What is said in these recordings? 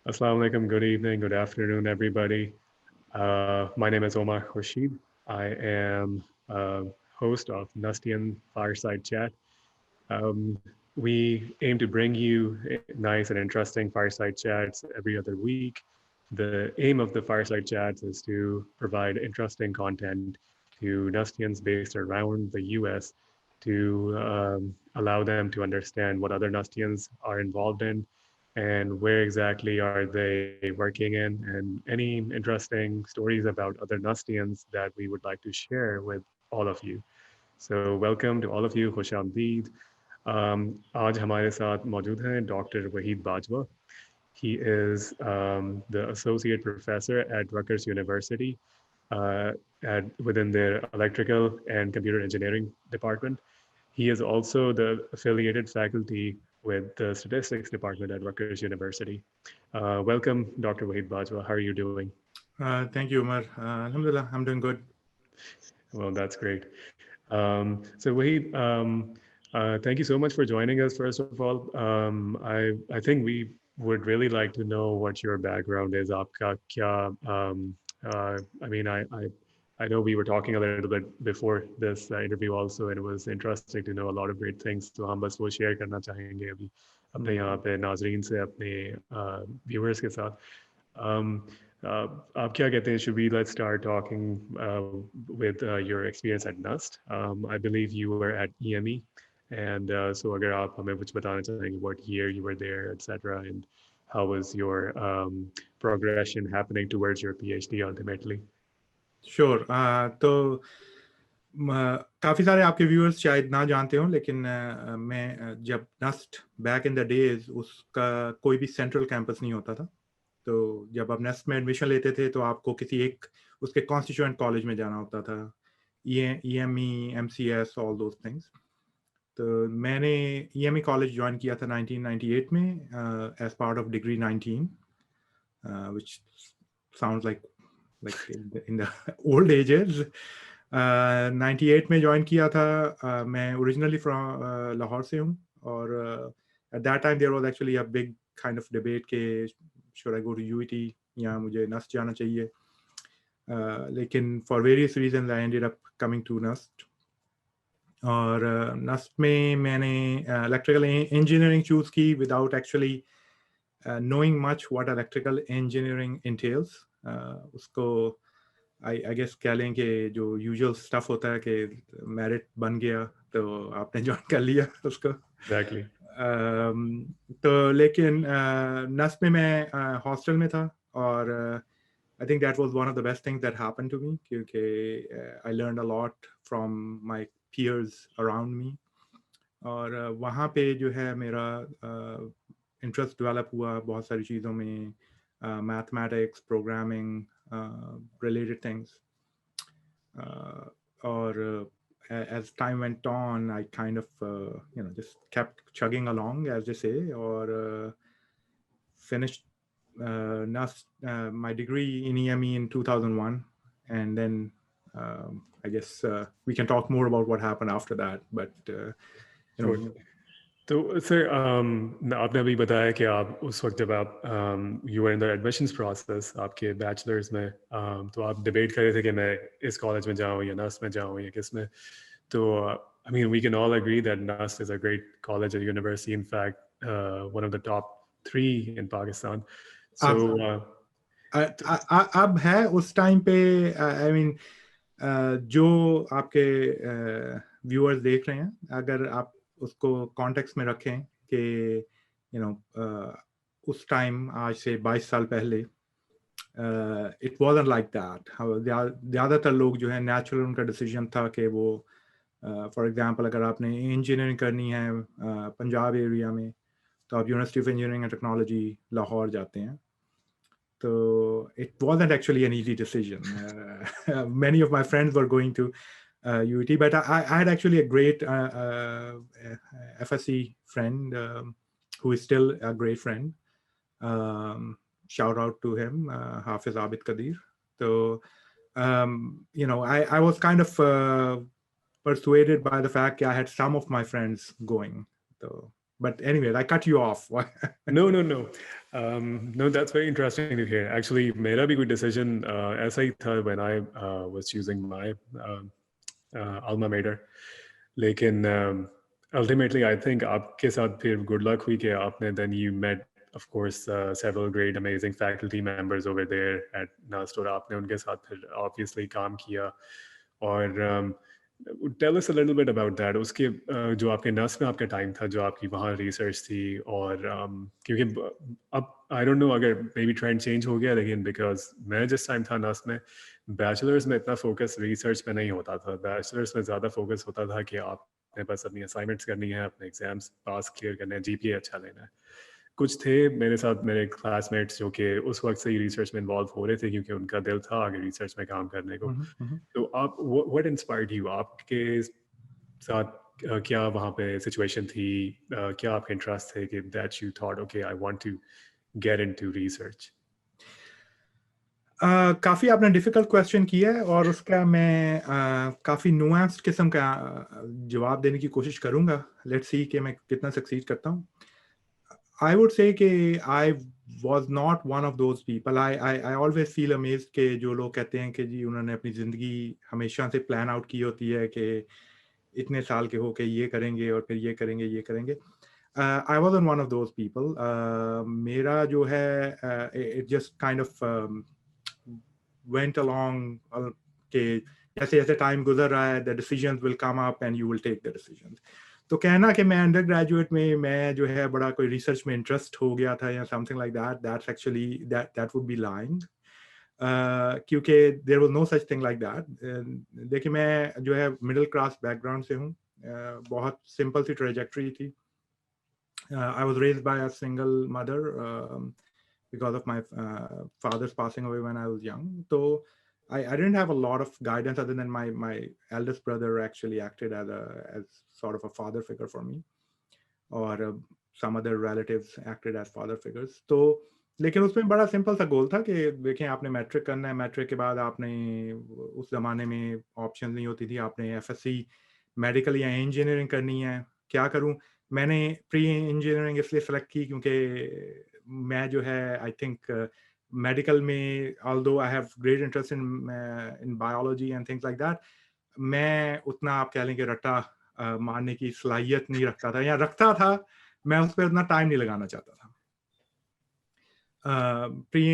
Assalamu alaikum, good evening, good afternoon, everybody. My name is Omar Khurshid. I am host of Nustian Fireside Chat. Um, we aim to bring you nice and interesting fireside chats every other week. The aim of the fireside chats is to provide interesting content to Nustians based around the US to allow them to understand what other Nustians are involved in and where exactly are they working in, and any interesting stories about other Nustians that we would like to share with all of you. So welcome to all of you, खुश आमदीद. आज हमारे साथ मौजूद हैं doctor Waheed Bajwa. He is the associate professor at Rutgers University uh, within their electrical and computer engineering department. He is also the affiliated faculty with the statistics department at Rutgers University. Welcome, Dr. Wahid Bajwa. How are you doing? Thank you, Umar. Alhamdulillah, I'm doing good. Well, that's great. So Wahid, thank you so much for joining us. First of all, I think we would really like to know what your background is. Aapka kya, I mean, I know we were talking a little bit before this interview also, and it was interesting to know a lot of great things. So हम बस वो share करना चाहेंगे अभी अपने यहाँ पे नाजरीन से अपने viewers के साथ. Um, आप क्या कहते हैं? Should we let's start talking with your experience at NUST? I believe you were at EME, and so अगर आप हमें कुछ बताना चाहेंगे, what year you were there, etc., and how was your progression happening towards your PhD ultimately? Sure. तो काफ़ी सारे आपके व्यूअर्स शायद ना जानते हो, लेकिन मैं जब NUST back in the days उसका कोई भी सेंट्रल कैंपस नहीं होता था. तो जब आप नस्ट में एडमिशन लेते थे तो आपको किसी एक उसके कॉन्स्टिट्यूएंट कॉलेज में जाना होता था. EME, MCS, all those things. तो मैंने EME कॉलेज ज्वाइन किया था 1998 में as part of degree 19, which sounds like in the old ages. 98 में ज्वाइन किया था. मैं ओरिजिनली फ्रॉम लाहौर से हूँ, और at that time there was actually a big kind of debate के should I go to UET या मुझे नस्ट जाना चाहिए. लेकिन for various reasons I ended up coming to NUST. और नस्ट में मैंने electrical engineering choose की without actually knowing much what electrical engineering entails. उसको I guess कह लें कि जो usual stuff होता है कि merit बन गया तो आपने ज्वाइन कर लिया उसको. Exactly. तो लेकिन नस्ट में मैं हॉस्टल में था, और I think that was one of the best things that happened to me, क्योंकि I learned a lot from my peers around me. और वहाँ पे जो है मेरा इंटरेस्ट डेवलप हुआ बहुत सारी चीज़ों में, mathematics, programming, related things. Or as time went on, I kind of just kept chugging along, as they say, or finished my degree in EME in 2001, and then I guess we can talk more about what happened after that. But Sure. तो sir आपने अभी बताया कि आप उस वक्त जब आप you are in the admissions process आपके बैचलर्स में, तो आप डिबेट कर रहे थे कि मैं इस कॉलेज में जाऊँ या नस्ट में जाऊँ या किस में. तो I mean, we can all agree that NUST is a great college or university. In fact, one of the top 3 in Pakistan. So अब है उस टाइम पे, I mean, जो आपके व्यूअर्स देख रहे हैं, अगर आप उसको कॉन्टेक्स्ट में रखें कि उस टाइम आज से 22 साल पहले इट वाज़न्ट लाइक दैट. ज़्यादातर लोग जो है नेचुरल उनका डिसीजन था कि वो फॉर एग्जांपल अगर आपने इंजीनियरिंग करनी है पंजाब एरिया में तो आप university of engineering and technology Lahore जाते हैं. So it wasn't actually an easy decision. Many of my friends were going to UET, but I had actually a great FSC friend who is still a great friend. Shout out to him, Hafiz Abid Kadir. So, I was kind of persuaded by the fact that I had some of my friends going. So But anyway, I cut you off. No, no, no. No, that's very interesting to hear. Actually, मेरा भी कोई decision ऐसा ही था when I was choosing my alma mater. लेकिन ultimately, I think आपके साथ फिर good luck हुई कि आपने then you met, of course, several great, amazing faculty members over there at NUST और आपने उनके साथ फिर obviously काम किया और tell us a little bit about that. उसके जो आपके नस में आपका टाइम था जो आपकी वहाँ रिसर्च थी और क्योंकि अब आई डोंट नो अगर मे बी ट्रेंड चेंज हो गया लेकिन बिकॉज मैं जिस टाइम था नस में बैचलर्स में इतना फोकस रिसर्च पे नहीं होता था. बैचलर्स में ज़्यादा फोकस होता था कि आपने बस अपनी असाइनमेंट्स करनी है, अपने एग्जाम्स पास क्लियर करने हैं, जीपीए अच्छा लेना है. कुछ थे मेरे साथ मेरे क्लासमेट्स जो कि उस वक्त से ही रिसर्च में इन्वॉल्व हो रहे थे क्योंकि उनका दिल था आगे रिसर्च में काम करने को. तो आप व्हाट इंस्पायर्ड यू? आपके साथ क्या वहाँ पे सिचुएशन थी, क्या आपके इंटरेस्ट थे कि that you thought okay I want to get into research? काफ़ी आपने डिफ़िकल्ट क्वेश्चन किया है और उसका मैं काफ़ी नुआंस्ड किस्म का जवाब देने की कोशिश करूँगा. लेट्स सी कि मैं कितना सक्सीड करता हूँ. I would say कि I was not one of those people. I always feel amazed कि जो लोग कहते हैं कि जी उन्होंने अपनी ज़िंदगी हमेशा से प्लान आउट की होती है कि इतने साल के हो के ये करेंगे और फिर ये करेंगे, ये करेंगे. I wasn't one of those people. मेरा जो है it just kind of went along कि जैसे जैसे टाइम गुजर रहा है the decisions will come up and you will take the decisions. तो कहना कि मैं अंडर ग्रेजुएट में मैं जो है बड़ा कोई रिसर्च में इंटरेस्ट हो गया था या something like that, that's actually that would be lying. क्योंकि there was no such thing like that. देखिए मैं जो है मिडिल क्लास बैकग्राउंड से हूँ. बहुत सिंपल सी ट्रेजेक्टरी थी. I was raised by a single mother because of my father's passing away when I was young. So I didn't have a lot of guidance other than my eldest brother actually acted as sort of a father figure for me, or some other relatives acted as father figures. तो लेकिन उसमें बड़ा simple सा गोल था कि देखें आपने matric करना है, मैट्रिक के बाद आपने उस ज़माने में ऑप्शन नहीं होती थी, आपने एफएससी मेडिकल या इंजीनियरिंग करनी है. क्या करूं? मैंने प्री इंजीनियरिंग इसलिए सेलेक्ट की क्योंकि मैं जो है आई थिंक मेडिकल में although I have great interest in biology and things like that, मैं उतना आप कह लें कि रट्टा मारने की सलाहियत नहीं रखता था, या रखता था, मैं उस पर उतना टाइम नहीं लगाना चाहता था. प्री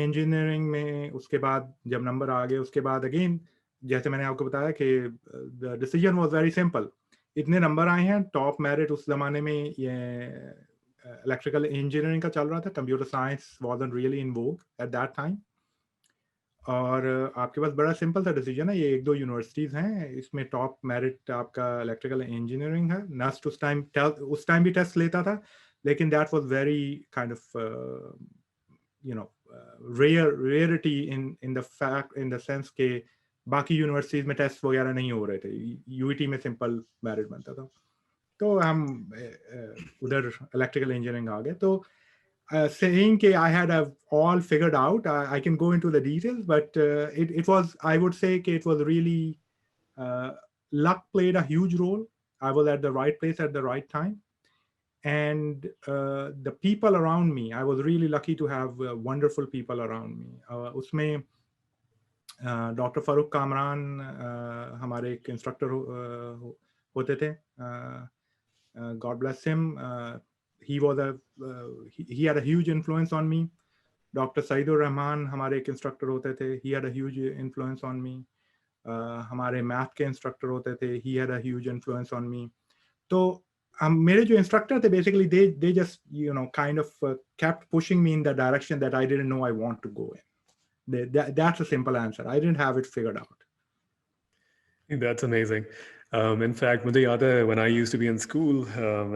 इंजीनियरिंग में उसके बाद जब नंबर आ गए उसके बाद अगेन जैसे मैंने आपको बताया कि the decision was very simple. इतने नंबर आए हैं, टॉप मेरिट उस जमाने में ये इलेक्ट्रिकल इंजीनियरिंग का चल रहा था, computer science wasn't really in Vogue eight that time. और आपके पास बड़ा सिंपल सा डिसीजन है, ये एक दो यूनिवर्सिटीज़ हैं, इसमें टॉप मेरिट आपका इलेक्ट्रिकल इंजीनियरिंग है. नस्ट उस टाइम भी टेस्ट लेता था, लेकिन that was very kind of you know rarity in the fact in the sense के बाकी यूनिवर्सिटीज़ में टेस्ट वगैरह नहीं हो रहे थे, यूईटी में सिंपल मेरिट बनता था. तो हम उधर इलेक्ट्रिकल इंजीनियरिंग आ गए. तो saying that I had all figured out, I can go into the details, but it was, I would say that it was really, luck played a huge role. I was at the right place at the right time. And the people around me, I was really lucky to have wonderful people around me. उसमें doctor Farooq Kamran हमारे एक instructor होते थे. God bless him. He was he had a huge influence on me. Dr. Saidur Rahman हमारे एक instructor होते थे, he had a huge influence on me. हमारे मैथ के इंस्ट्रक्टर होते थे, he had a huge influence on me. तो मेरे जो इंस्ट्रक्टर थे basically they just kind of kept pushing me in the direction that I didn't know I want to go in. That's a simple answer. I didn't have it figured out. That's amazing. In fact, मुझे याद है when I used to be in school,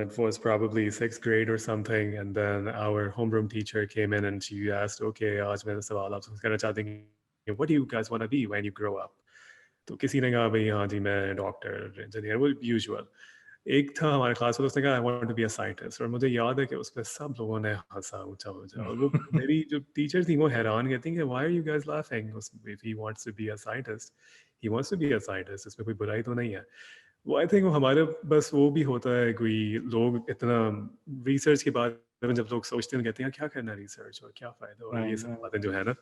it was probably 6th grade or something, and then our homeroom teacher came in and she asked, "Okay, आज मैं सवाल आपसे करना चाहती हूँ, what do you guys want to be when you grow up?" तो किसी ने कहा भाई हाँ जी मैं डॉक्टर इंजीनियर, वो यूजुअल. एक था हमारे क्लास में, उसने कहा I want to be a scientist, और मुझे याद है कि उस पर सब लोगों ने हंसा ऊंचा ऊंचा, और वो मेरी जो टीचर थी वो हैरान कहती कि why are you guys laughing, if he wants to be a scientist he wants to be a scientist, इसमें कोई बुराई तो नहीं है. वो आई थिंक हमारे बस वो भी होता है कोई लोग इतना रिसर्च के बारे में जब लोग सोचते हैं कहते हैं क्या करना रिसर्च और क्या फ़ायदा और ये सब बातें जो है ना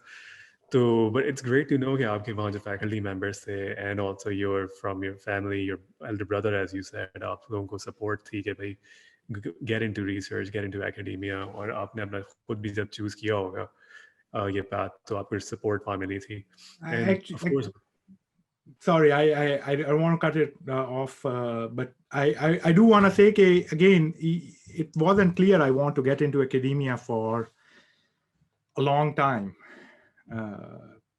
तो but it's great to know कि आपके वहाँ जो फैकल्टी मेंबर्स थे and also your from your family your elder brother as you said आप लोगों को सपोर्ट थी कि भाई get into research get into academia और आपने अपना खुद भी जब चूज़ किया होगा ये पाथ तो आपको सपोर्ट वहाँ मिली थी end of Actually, course sorry, I don't want to cut it off, but I do want to say that again, it wasn't clear I want to get into academia for a long time.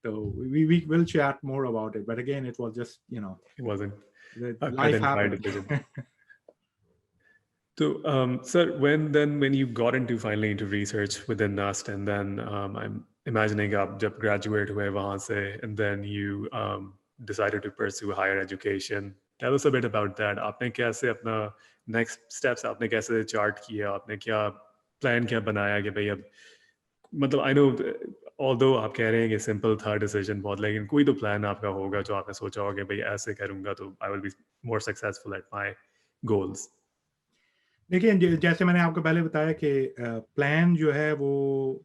So we will chat more about it. But again, it was just, it wasn't the a cut life and dry happened. decision. So, sir, when you got into finally into research within NUST, and then I'm imagining आप जब graduate हुए वहाँ से, and then you decided to pursue higher education. Tell us a bit about that. आपने कैसे अपना next steps आपने कैसे chart किया, आपने क्या plan क्या बनाया कि भाई अब मतलब I know although आप कह रहे हैं कि simple था decision बहुत, लेकिन कोई तो plan आपका होगा जो आपने सोचा होगा भाई ऐसे करूँगा तो I will be more successful at my goals. देखिए, जैसे मैंने आपको पहले बताया कि प्लान जो है वो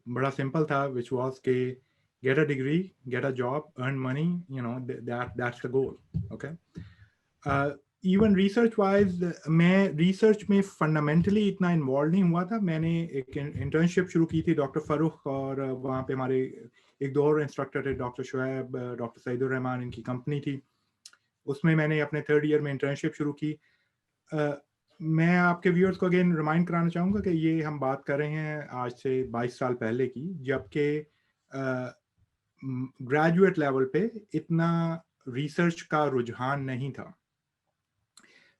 बड़ा सिंपल था, विच वाज के get a degree, get a job, earn money, that's the goal. Okay. Even research wise मैं रिसर्च में फंडामेंटली इतना इन्वॉल्व नहीं हुआ था. मैंने एक इंटर्नशिप शुरू की थी डॉक्टर फरूख, और वहाँ पे हमारे एक दो और इंस्ट्रक्टर थे, डॉक्टर शुएब, डॉक्टर सईदुर रहमान, इनकी कंपनी थी. उसमें मैंने अपने 3rd ईयर में इंटर्नशिप शुरू की. मैं आपके व्यूअर्स को अगेन रिमाइंड कराना चाहूँगा कि ये हम बात कर रहे हैं आज से 22 साल पहले की, जबकि ग्रेजुएट लेवल पे इतना रिसर्च का रुझान नहीं था.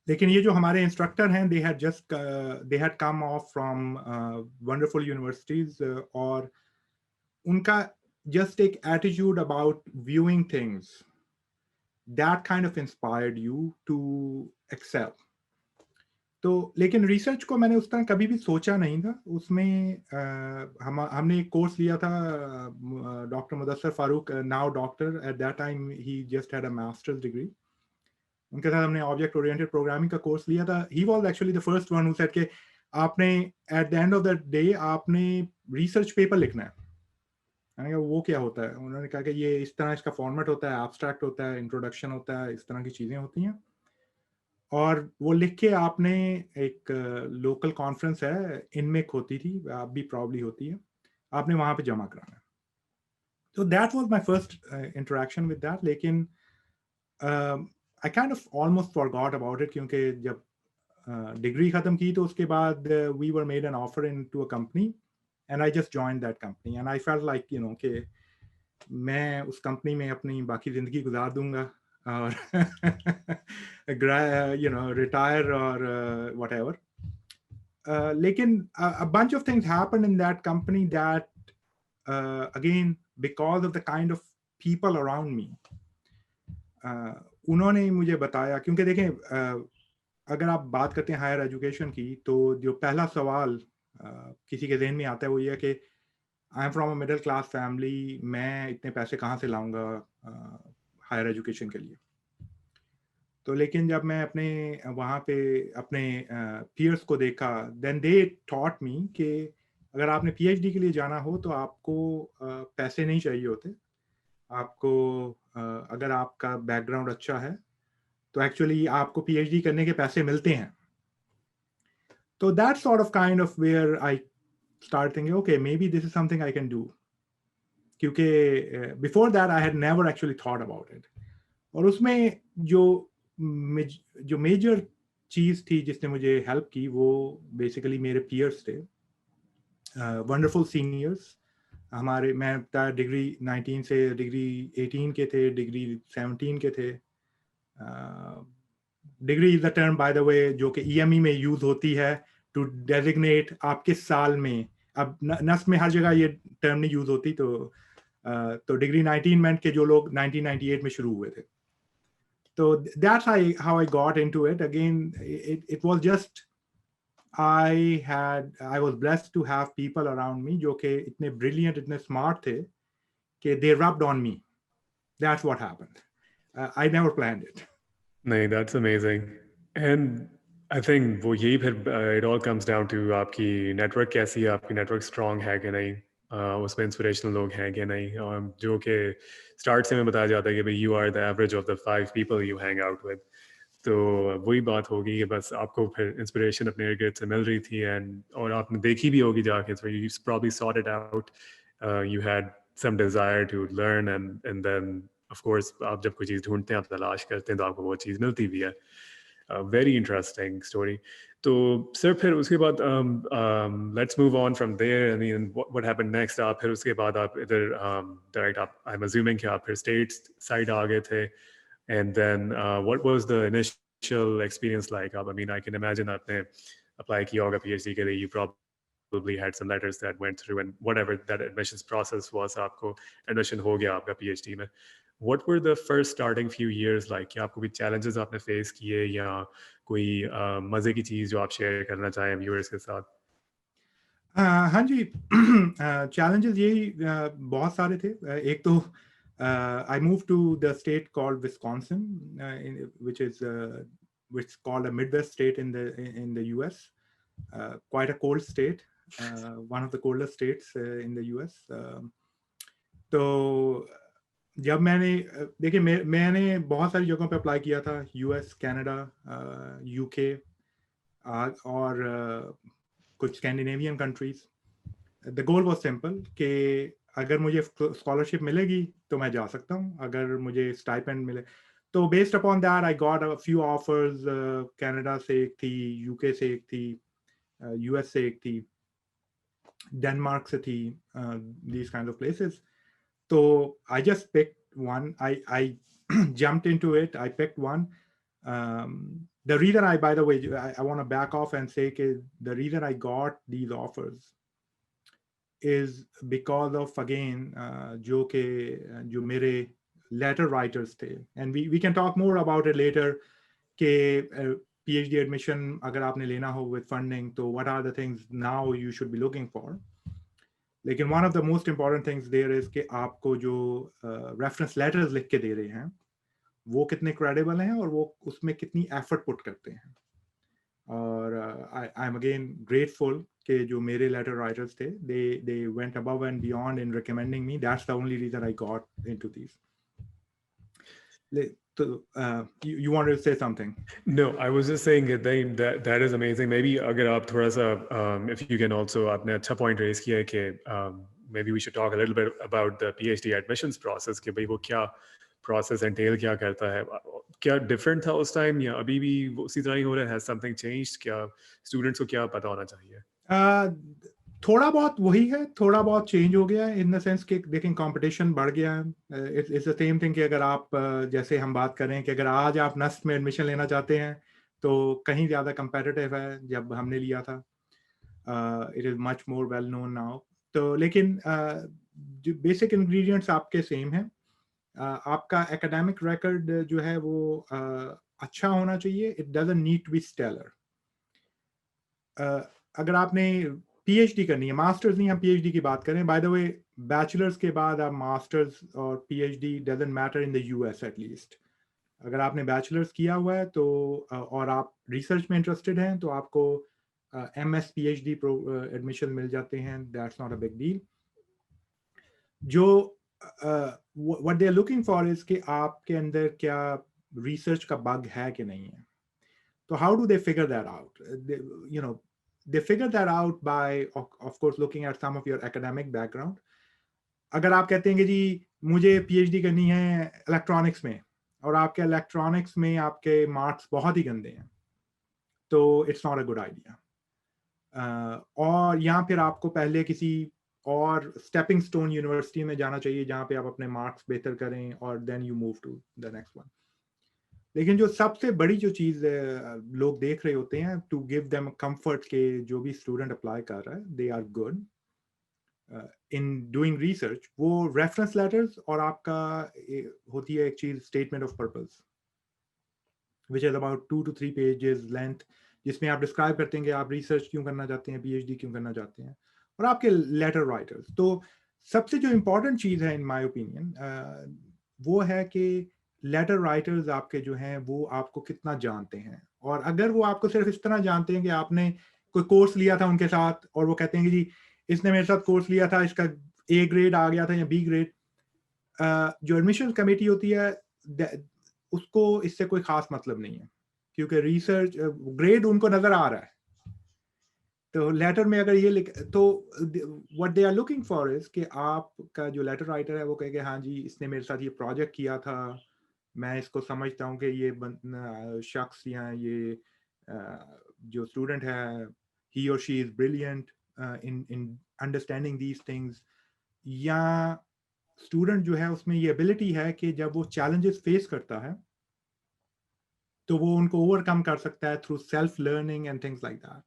लेकिन ये जो हमारे इंस्ट्रक्टर हैं, they had come off from wonderful universities, और उनका जस्ट एक attitude about viewing things, that kind of inspired you to excel. तो लेकिन रिसर्च को मैंने उस तरह कभी भी सोचा नहीं था. उसमें हमने एक कोर्स लिया था, doctor Mudassar Farooq, now doctor, eight that time he just had a masters degree. उनके साथ हमने ऑब्जेक्ट ओरिएंटेड प्रोग्रामिंग का कोर्स लिया था. He was actually the first one who said कि आपने at the end of the day आपने रिसर्च पेपर लिखना है. मैंने कहा वो क्या होता है? उन्होंने कहा कि ये इस तरह इसका फॉर्मेट होता है, एब्स्ट्रैक्ट होता है, इंट्रोडक्शन होता है, इस तरह की चीज़ें होती हैं, और वो लिख के आपने एक लोकल कॉन्फ्रेंस है, इनमेक होती थी, आप भी प्रॉब्ली होती है, आपने वहाँ पे जमा कराना है. तो that was my first interaction with that. लेकिन I kind of almost forgot about it, क्योंकि जब डिग्री खत्म की तो उसके बाद we were made an offer into a company, and I just joined that company, and I felt like कि मैं उस कंपनी में अपनी बाकी ज़िंदगी गुजार दूंगा, और रिटायर और whatever. लेकिन a bunch of things happened in that company that again, because of the kind of people around me, उन्होंने मुझे बताया, क्योंकि देखें, अगर आप बात करते हैं हायर एजुकेशन की, तो जो पहला सवाल किसी के जहन में आता है वो ये है कि I am from a middle class family, मैं इतने पैसे कहाँ से लाऊंगा हायर एजुकेशन के लिए. तो लेकिन जब मैं अपने वहाँ पे अपने पीयर्स को देखा, देन दे टॉट मी कि अगर आपने पीएचडी के लिए जाना हो तो आपको पैसे नहीं चाहिए होते. आपको अगर आपका बैकग्राउंड अच्छा है तो एक्चुअली आपको पीएचडी करने के पैसे मिलते हैं. तो that sort of kind of where I start thinking, okay, maybe this is something I can do, क्योंकि before that I had never actually thought about it. और उसमें जो मेजर चीज़ थी जिसने मुझे हेल्प की, वो बेसिकली मेरे पीयर्स थे, वंडरफुल सीनियर्स हमारे. मैं डिग्री 19 से डिग्री 18 के थे, डिग्री 17 के थे. Degree is the term by the वे जो कि ईएमई में यूज होती है टू डेजिग्नेट आप किस साल में. अब नस में हर जगह ये टर्म नहीं यूज होती. तो डिग्री 19 में के जो लोग 1998 में शुरू हुए थे. So that's how I got into it. Again, it was just I was blessed to have people around me जो कि इतने brilliant, इतने smart थे कि they rubbed on me. That's what happened. I never planned it. नहीं, that's amazing. And I think वो यही फिर it all comes down to आपकी नेटवर्क कैसी है, आपकी नेटवर्क स्ट्रांग है कि नहीं, उसमें इंस्पिरेशनल लोग हैं कि नहीं, जो कि स्टार्ट से में बताया जाता है कि भाई you are the average of the 5 people you hang out with. तो वही बात होगी कि बस आपको फिर इंस्पिरेशन अपने इर्द गिर्द से मिल रही थी, एंड और आपने देखी भी होगी जाके, so you probably sought it out, you had some desire to learn, and then of course आप जब कोई चीज़ ढूंढते हैं, आप तलाश करते हैं, तो आपको वो चीज़ मिलती भी है। Very interesting story. तो सर फिर उसके बाद let's move on from there, I mean what happened next, आप फिर उसके बाद आप इधर डायरेक्ट आप, आई एम अज्यूमिंग कि आप फिर स्टेट्स साइड आ गए थे, and then what was the initial experience like? I mean, I can imagine आपने apply किया होगा PhD के लिए, you probably had some letters that went through, and whatever that admissions process was, आपको admission हो गया आपका PhD में। What were the first starting few years like? क्या आपको कोई challenges आपने face किए, या कोई मजे की चीज जो आप share करना चाहें viewers के साथ? हाँ जी। चैलेंजेस यही बहुत सारे थे। एक तो I move to the state called Wisconsin, which is called a Midwest state in the US. Quite a cold state, one of the coldest states in the US. तो जब देखिए मैंने बहुत सारी जगहों पे अप्लाई किया था, US, कनाडा, UK और कुछ Scandinavian countries. The goal was simple कि अगर मुझे स्कॉलरशिप मिलेगी तो मैं जा सकता हूँ, अगर मुझे स्टाइपेंड मिले तो based upon that I got a few offers. Canada से एक थी, यूके से एक थी, यूएस से एक थी, डेनमार्क से थी, these kinds of places. So I just picked one. I jumped into it. I picked one. The reason by the way, I want to back off and say that the reason I got these offers is because of, again, जो मेरे letter writers थे, and we can talk more about it later कि PhD admission अगर आपने लेना हो with funding, तो what are the things now you should be looking for. लेकिन one of the most important things there is कि आपको जो reference letters लिख के दे रहे हैं वो कितने credible हैं और वो उसमें कितनी effort put करते हैं। और I am again grateful कि जो मेरे letter writers थे, they went above and beyond in recommending me. That's the only reason I got into these. You wanted to say something? No, I was just saying that is amazing. Maybe अगर आप थोड़ा सा if you can also, आपने अच्छा point raise किया है कि maybe we should talk a little bit about the PhD admissions process, कि भाई वो क्या process entail क्या करता है, क्या different था उस time या अभी भी उसी तरह ही हो रहा है? Has something changed? क्या students को क्या पता होना चाहिए? थोड़ा बहुत वही है, थोड़ा बहुत चेंज हो गया है इन द सेंस कि देखें कंपटीशन बढ़ गया है। इट्स द सेम थिंग कि अगर आप जैसे हम बात करें कि अगर आज आप नस्ट में एडमिशन लेना चाहते हैं तो कहीं ज़्यादा कंपेटिटिव है जब हमने लिया था। It is much more well known now. तो लेकिन जो बेसिक इंग्रेडिएंट्स आपके सेम हैं। आपका एकेडमिक रिकॉर्ड जो है वो अच्छा होना चाहिए। It doesn't need to be stellar. अगर आपने पीएचडी करनी है, मास्टर्स नहीं, हम पीएचडी की बात करें। बाय द वे बैचलर्स के बाद आप मास्टर्स और PhD doesn't matter in the US at least. अगर आपने बैचलर्स किया हुआ है तो और आप रिसर्च में इंटरेस्टेड हैं तो आपको एमएस पीएचडी एडमिशन मिल जाते हैं। That's not a big deal. जो what they are looking for is कि आपके अंदर क्या रिसर्च का बग है कि नहीं है। तो how do they figure that out? They figure that out by, of course, looking at some of your academic background. अगर आप कहते हैं कि जी मुझे पीएचडी करनी है इलेक्ट्रॉनिक्स में और आपके इलेक्ट्रॉनिक्स में आपके मार्क्स बहुत ही गंदे हैं तो it's not a good idea. और या फिर आपको पहले किसी और स्टेपिंग स्टोन यूनिवर्सिटी में जाना चाहिए जहाँ पे आप अपने मार्क्स बेहतर करें और then you move to the next one. लेकिन जो सबसे बड़ी जो चीज़ लोग देख रहे होते हैं टू गिव देम कंफर्ट के जो भी स्टूडेंट अप्लाई कर रहा है they are good in doing research, वो रेफरेंस लेटर्स और आपका होती है एक चीज़ statement of purpose which is about 2 to 3 pages length, जिसमें आप डिस्क्राइब करते हैं कि आप रिसर्च क्यों करना चाहते हैं, पीएचडी क्यों करना चाहते हैं, और आपके लेटर राइटर्स। तो सबसे जो इम्पोर्टेंट चीज़ है इन माय ओपिनियन वो है कि लेटर राइटर्स आपके जो हैं वो आपको कितना जानते हैं और अगर वो आपको सिर्फ इस तरह जानते हैं कि आपने कोई कोर्स लिया था उनके साथ और वो कहते हैं कि जी इसने मेरे साथ कोर्स लिया था, इसका ए ग्रेड आ गया था या बी ग्रेड, जो एडमिशन कमेटी होती है उसको इससे कोई खास मतलब नहीं है, क्योंकि रिसर्च ग्रेड उनको नजर आ रहा है। तो लेटर में अगर ये लिख तो what they are looking for is कि आपका जो लेटर राइटर है वो कहे कि हाँ जी इसने मेरे साथ ये प्रोजेक्ट किया था, मैं इसको समझता हूँ कि ये शख्स या ये जो स्टूडेंट है ही और she is brilliant in understanding these things, या स्टूडेंट जो है उसमें ये एबिलिटी है कि जब वो चैलेंजेस फेस करता है तो वो उनको ओवरकम कर सकता है through self learning and things like that.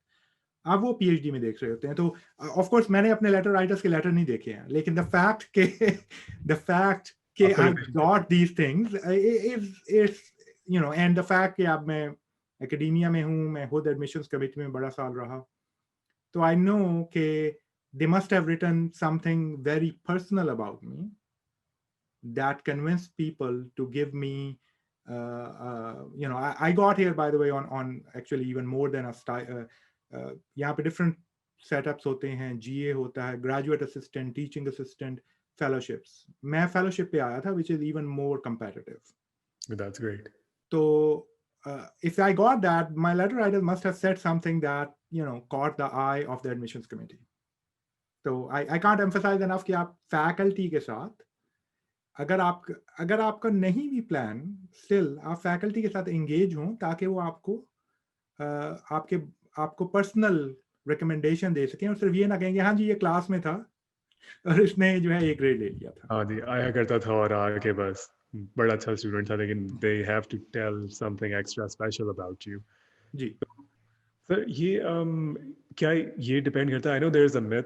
आप वो पीएचडी में देख रहे होते हैं। तो ऑफ कोर्स मैंने अपने लेटर राइटर्स के लेटर नहीं देखे हैं, लेकिन द फैक्ट के आपको आई लग got these things is you know, and the fact कि अब मैं एकेडमिया में हूँ, मैं खुद एडमिशंस कमेटी में बड़ा साल रहा, तो आई नो कि they must have written something very personal about me that convinced people to give me I got here by the way on actually even more than a यहाँ पे different setups होते हैं, GA होता है, graduate assistant, teaching assistant, fellowships। मैं fellowship पे आया था which is even more competitive। That's great. तो if I got that, my letter writer must have said something that caught the eye of the admissions committee। तो I can't emphasize enough कि आप faculty के साथ अगर आपका नहीं भी प्लान, स्टिल आप फैकल्टी के साथ एंगेज हों ताकि वो आपको पर्सनल रिकमेंडेशन दे सकें और सिर्फ ये ना कहेंगे हाँ जी ये क्लास में था और इसने जो है एक ग्रेड ले लिया था। हाँ जी, आया करता था और आके बस बड़ा अच्छा स्टूडेंट था, लेकिन they have to tell something extra special about you. जी सर ये क्या ये डिपेंड करता है? I know there is a myth,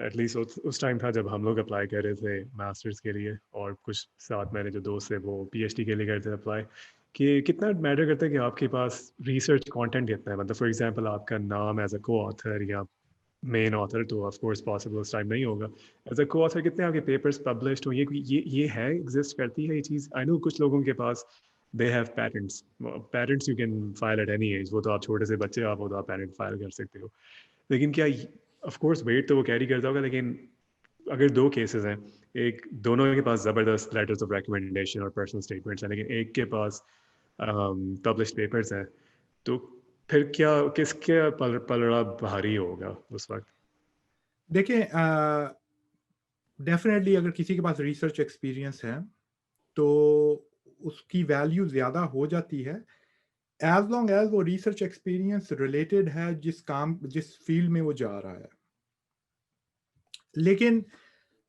at least उस टाइम था जब हम लोग अप्लाई कर रहे थे मास्टर्स के लिए, और कुछ साथ मेरे जो दोस्त थे वो पीएचडी के लिए करते थे अप्लाई, कि कितना मैटर करता है कि आपके पास रिसर्च कंटेंट कितना है। मतलब फॉर एग्जांपल आपका नाम एज अ को ऑथर या मेन ऑथर तो ऑफ कोर्स पॉसिबल उस टाइम नहीं होगा, एज अ को ऑथर कितने आपके पेपर्स पब्लिश्ड हो, ये है, एग्जिस्ट करती है ये चीज़। आई नो कुछ लोगों के पास they have patents, patents you can file at any age, वो तो आप छोटे से बच्चे आप, वो तो आप पेटेंट फाइल कर सकते हो। लेकिन क्या ऑफ कोर्स वेट तो वो कैरी करता होगा, लेकिन अगर दो केसेस हैं, एक दोनों के पास ज़बरदस्त लेटर्स ऑफ रिकमेंडेशन और पर्सनल स्टेटमेंट्स हैं, लेकिन एक के पास पब्लिश्ड पेपर्स हैं, तो फिर क्या किसके पलड़ा भारी होगा उस वक्त? देखिए, डेफिनेटली अगर किसी के पास रिसर्च एक्सपीरियंस है तो उसकी वैल्यू ज़्यादा हो जाती है एज लॉन्ग एज वो रिसर्च एक्सपीरियंस रिलेटेड है जिस फील्ड में वो जा रहा है। लेकिन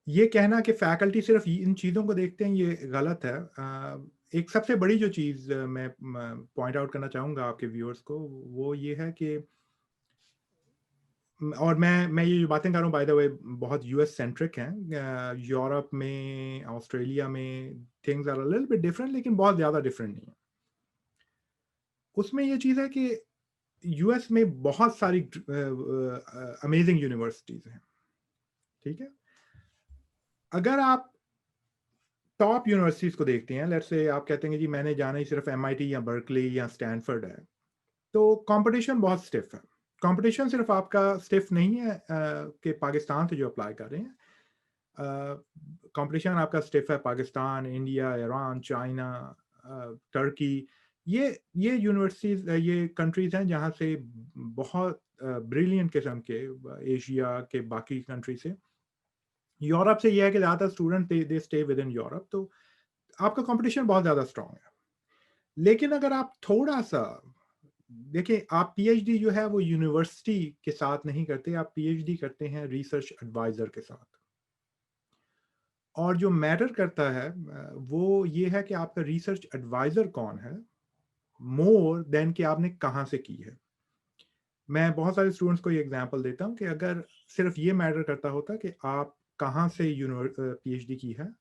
ये कहना कि फैकल्टी सिर्फ इन चीज़ों को देखते हैं ये गलत है। एक सबसे बड़ी जो चीज़ मैं पॉइंट आउट करना चाहूँगा आपके व्यूअर्स को वो ये है कि और मैं ये जो बातें कर रहा हूँ बाय द वे बहुत यूएस सेंट्रिक हैं। यूरोप में, ऑस्ट्रेलिया में things are a little bit different, लेकिन बहुत ज़्यादा डिफरेंट नहीं है। उसमें ये चीज़ है कि यूएस में बहुत सारी अमेजिंग यूनिवर्सिटीज़ हैं, ठीक है। अगर आप टॉप यूनिवर्सिटीज़ को देखते हैं, लेट्स से आप कहते हैं कि जी मैंने जाना ही सिर्फ एमआईटी या बर्कली या स्टैनफोर्ड है, तो कंपटीशन बहुत स्टिफ है। कंपटीशन सिर्फ आपका स्टिफ नहीं है कि पाकिस्तान से जो अप्लाई कर रहे हैं, कंपटीशन आपका स्टिफ है Pakistan, India, Iran, China, Turkey. ये यूनिवर्सिटीज़, ये कंट्रीज़ हैं जहाँ से बहुत ब्रिलियंट किस्म के एशिया के बाकी कंट्री से, यूरोप से ये है कि ज़्यादातर student they stay with in Europe, तो आपका कंपटीशन बहुत ज़्यादा स्ट्रॉन्ग है। लेकिन अगर आप थोड़ा-सा देखिए, आप पीएचडी जो है वो यूनिवर्सिटी के साथ नहीं करते, आप पीएचडी करते हैं रिसर्च एडवाइज़र के साथ। और जो मैटर करता है वो ये है कि आपका रिसर्च एडवाइज़र कौन है, मोर देन कि आपने कहाँ से की है। मैं बहुत सारे स्टूडेंट्स को ये एग्ज़ाम्पल देता हूँ कि अगर सिर्फ ये मैटर करता होता कि आप कहाँ से पीएचडी की है,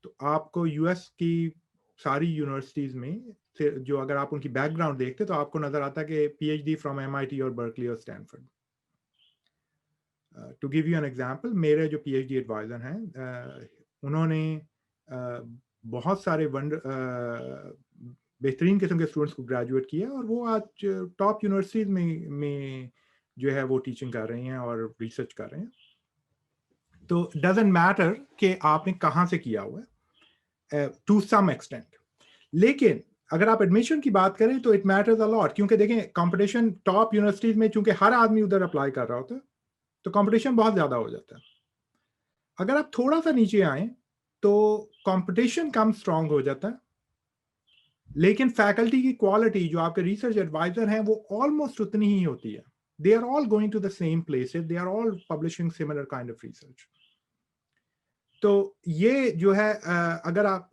तो आपको यूएस की सारी यूनिवर्सिटीज़ में से जो अगर आप उनकी बैकग्राउंड देखते तो आपको नज़र आता कि पीएचडी फ्रॉम एमआईटी और बर्कली और Stanford. To give you an example, मेरे जो पीएचडी एडवाइज़र हैं, उन्होंने बहुत सारे बेहतरीन किस्म के स्टूडेंट्स को ग्रेजुएट किया और वो आज टॉप यूनिवर्सिटीज में जो है वो टीचिंग कर रही हैं और रिसर्च कर रहे हैं। तो डजेंट मैटर कि आपने कहाँ से किया हुआ है टू सम एक्सटेंट, लेकिन अगर आप एडमिशन की बात करें तो इट मैटर्स अ लॉट, क्योंकि देखें कंपटीशन टॉप यूनिवर्सिटीज में चूंकि हर आदमी उधर अप्लाई कर रहा होता है तो कंपटीशन बहुत ज़्यादा हो जाता है। अगर आप थोड़ा सा नीचे आए तो कंपटीशन कम स्ट्रांग हो जाता है, लेकिन फैकल्टी की क्वालिटी जो आपके रिसर्च एडवाइजर हैं वो ऑलमोस्ट उतनी ही होती है। They are all going to the same places, they are all publishing similar kind of research. तो ये जो है अगर आप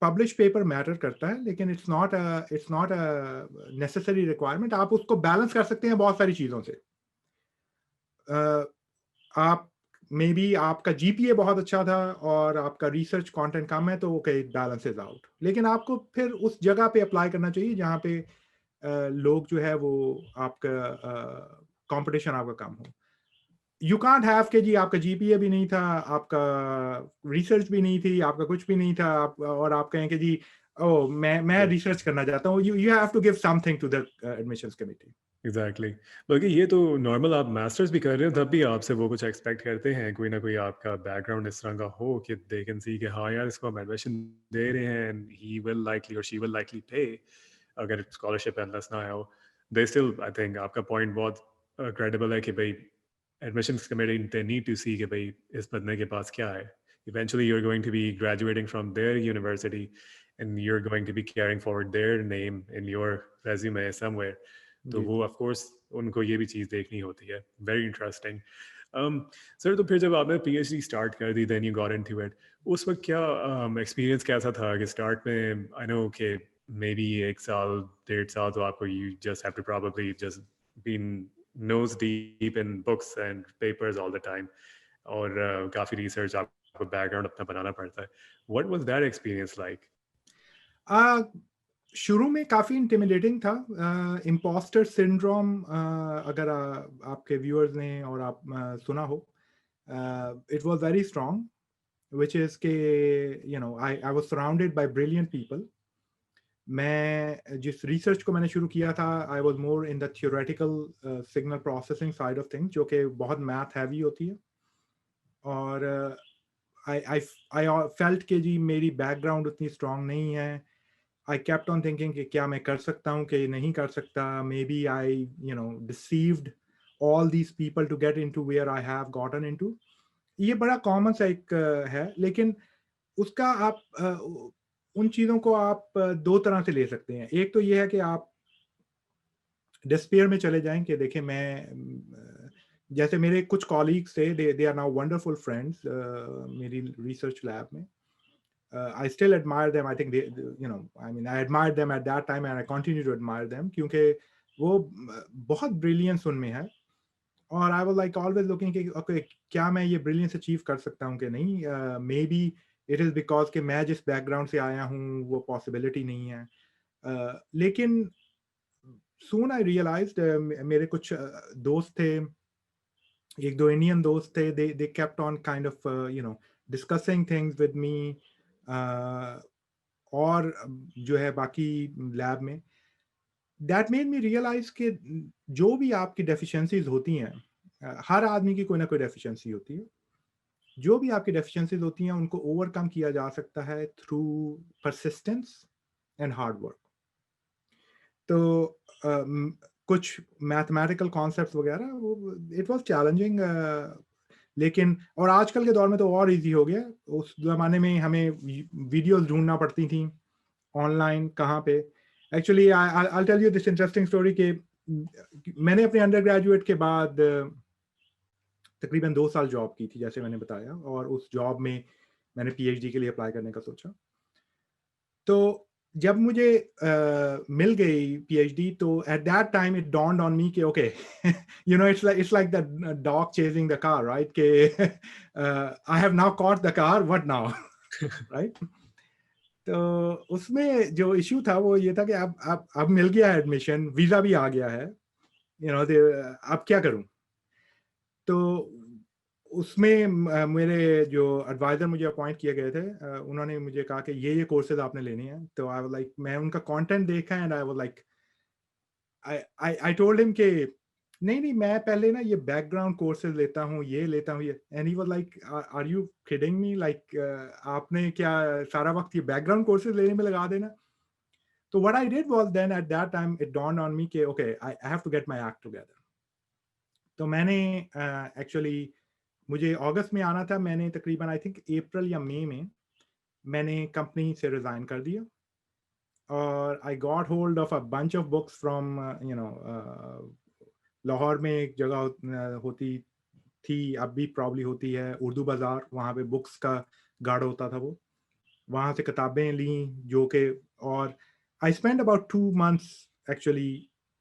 पब्लिश पेपर मैटर करता है, लेकिन it's not a necessary requirement. आप उसको बैलेंस कर सकते हैं बहुत सारी चीज़ों से। आप मे बी आपका जीपीए बहुत अच्छा था और आपका रिसर्च कंटेंट कम है तो ओके, इट बैलेंसेस आउट, लेकिन आपको फिर उस जगह पे अप्लाई करना चाहिए जहाँ पे लोग जो है वो आपका कंपटीशन आपका कम हो। यू कांट हैव के जी आपका जीपीए भी नहीं था, आपका रिसर्च भी नहीं थी, आपका कुछ भी नहीं था, आप और आप कहें कि जी ओ मैं रिसर्च करना चाहता हूँ। You have to give something to the admissions committee. Exactly बल्कि ये तो नॉर्मल, आप मास्टर्स भी कर रहे हो तब भी आपसे वो कुछ एक्सपेक्ट करते हैं, कोई ना कोई आपका बैकग्राउंड इस तरह का हो कि दे कैन सी कि हाँ यार इसको हम एडमिशन दे रहे हैं एंड ही विल लाइकली और शी विल लाइकली पे, अगर स्कॉलरशिप एंडलेस ना आया हो। दे स्टिल आई थिंक आपका पॉइंट बहुत क्रेडिबल है कि भाई admissions committee they need to see कि भाई इस बंदे के पास क्या है। Eventually you are going to be graduating from their university and you are going to be carrying forward their name in your resume somewhere. तो वो ऑफ कोर्स उनको ये भी चीज़ देखनी होती है। Very interesting. सर तो फिर जब आपने पीएचडी स्टार्ट कर दी, then you got into it, उस वक्त क्या एक्सपीरियंस कैसा था कि स्टार्ट में आई नो कि मे बी 1 साल 1.5 साल तो आपको you just have to probably just been nose deep in books and papers all the time, और काफ़ी रिसर्च आपको बैकग्राउंड अपना बनाना पड़ता है। What was that experience like? शुरू में काफ़ी इंटिमिडेटिंग था। इम्पोस्टर सिंड्रोम, अगर आपके व्यूअर्स ने और आप सुना हो, it was very strong, which is के I was surrounded by brilliant people. मैं जिस रिसर्च को मैंने शुरू किया था, I was more in the theoretical signal processing side of things, जो कि बहुत मैथ हैवी होती है। और आई आई आई फेल्ट कि जी मेरी बैकग्राउंड उतनी स्ट्रांग नहीं है। आई केप्ट ऑन थिंकिंग कि क्या मैं कर सकता हूँ कि नहीं कर सकता। Maybe I deceived all these people to get into where I have gotten into. ये बड़ा कॉमन सा एक है, लेकिन उसका आप उन चीज़ों को आप दो तरह से ले सकते हैं। एक तो ये है कि आप डिस्पेयर में चले जाएं कि देखिए मैं जैसे मेरे कुछ कॉलीग्स थे, they are now wonderful friends मेरी रिसर्च लैब में। I still admire them. I think I admired them at that time and I continue to admire them, क्योंकि वो बहुत ब्रिलियंस उनमें है। और I was like always looking कि okay, क्या मैं ये ब्रिलियंस अचीव कर सकता हूँ कि नहीं। May be it is because कि मैं जिस बैकग्राउंड से आया हूँ वो पॉसिबिलिटी नहीं है। लेकिन सून आई रियलाइज्ड, मेरे कुछ दोस्त थे, एक दो इंडियन दोस्त थे, they kept on kind of discussing things with me, और जो है बाकी लैब में। दैट मेड मी रियलाइज कि जो भी आपकी डेफिशिएंसीज होती हैं, हर आदमी की कोई ना कोई डेफिशिएंसी होती है। जो भी आपकी डेफिशिएंसीज होती हैं उनको ओवरकम किया जा सकता है through persistence and hard work. तो कुछ मैथमेटिकल कॉन्सेप्ट्स वगैरह वो इट वाज चैलेंजिंग, लेकिन और आजकल के दौर में तो और इजी हो गया। उस ज़माने में हमें वीडियोस ढूंढना पड़ती थी ऑनलाइन कहाँ पे। Actually I tell you this interesting story कि मैंने अपने अंडर ग्रेजुएट के बाद तकरीबन 2 साल जॉब की थी, जैसे मैंने बताया, और उस जॉब में मैंने पीएचडी के लिए अप्लाई करने का सोचा। तो जब मुझे मिल गई पीएचडी, तो at that time it dawned on me कि okay, it's like the dog chasing the car, right, कि I have now caught the car, what now, right. तो उसमें जो इशू था वो ये था कि अब मिल गया है एडमिशन, वीजा भी आ गया है, अब क्या करूं। तो उसमें मेरे जो एडवाइजर मुझे अपॉइंट किए गए थे, उन्होंने मुझे कहा कि ये कोर्सेज आपने लेनी है। तो आई वाज लाइक, मैं उनका कंटेंट देखा and I was like, I told him कि नहीं नहीं, मैं पहले ना ये बैकग्राउंड कोर्सेज लेता हूँ, ये लेता हूँ ये। And he was like, are you kidding me, like आपने क्या सारा वक्त ये बैकग्राउंड कोर्सेज लेने में लगा देना? तो what I did was, then at that time it dawned on me कि okay, I have to get my act together. तो मैंने एक्चुअली मुझे अगस्त में आना था, मैंने तकरीबन आई थिंक अप्रैल या मई में मैंने कंपनी से रिज़ाइन कर दिया, और I got hold of a bunch of books from Lahore में एक जगह होती थी, अब भी प्रॉब्ली होती है, उर्दू बाज़ार, वहाँ पे बुक्स का गार्ड होता था वो। वहाँ से किताबें ली जो कि, और I spend about 2 months actually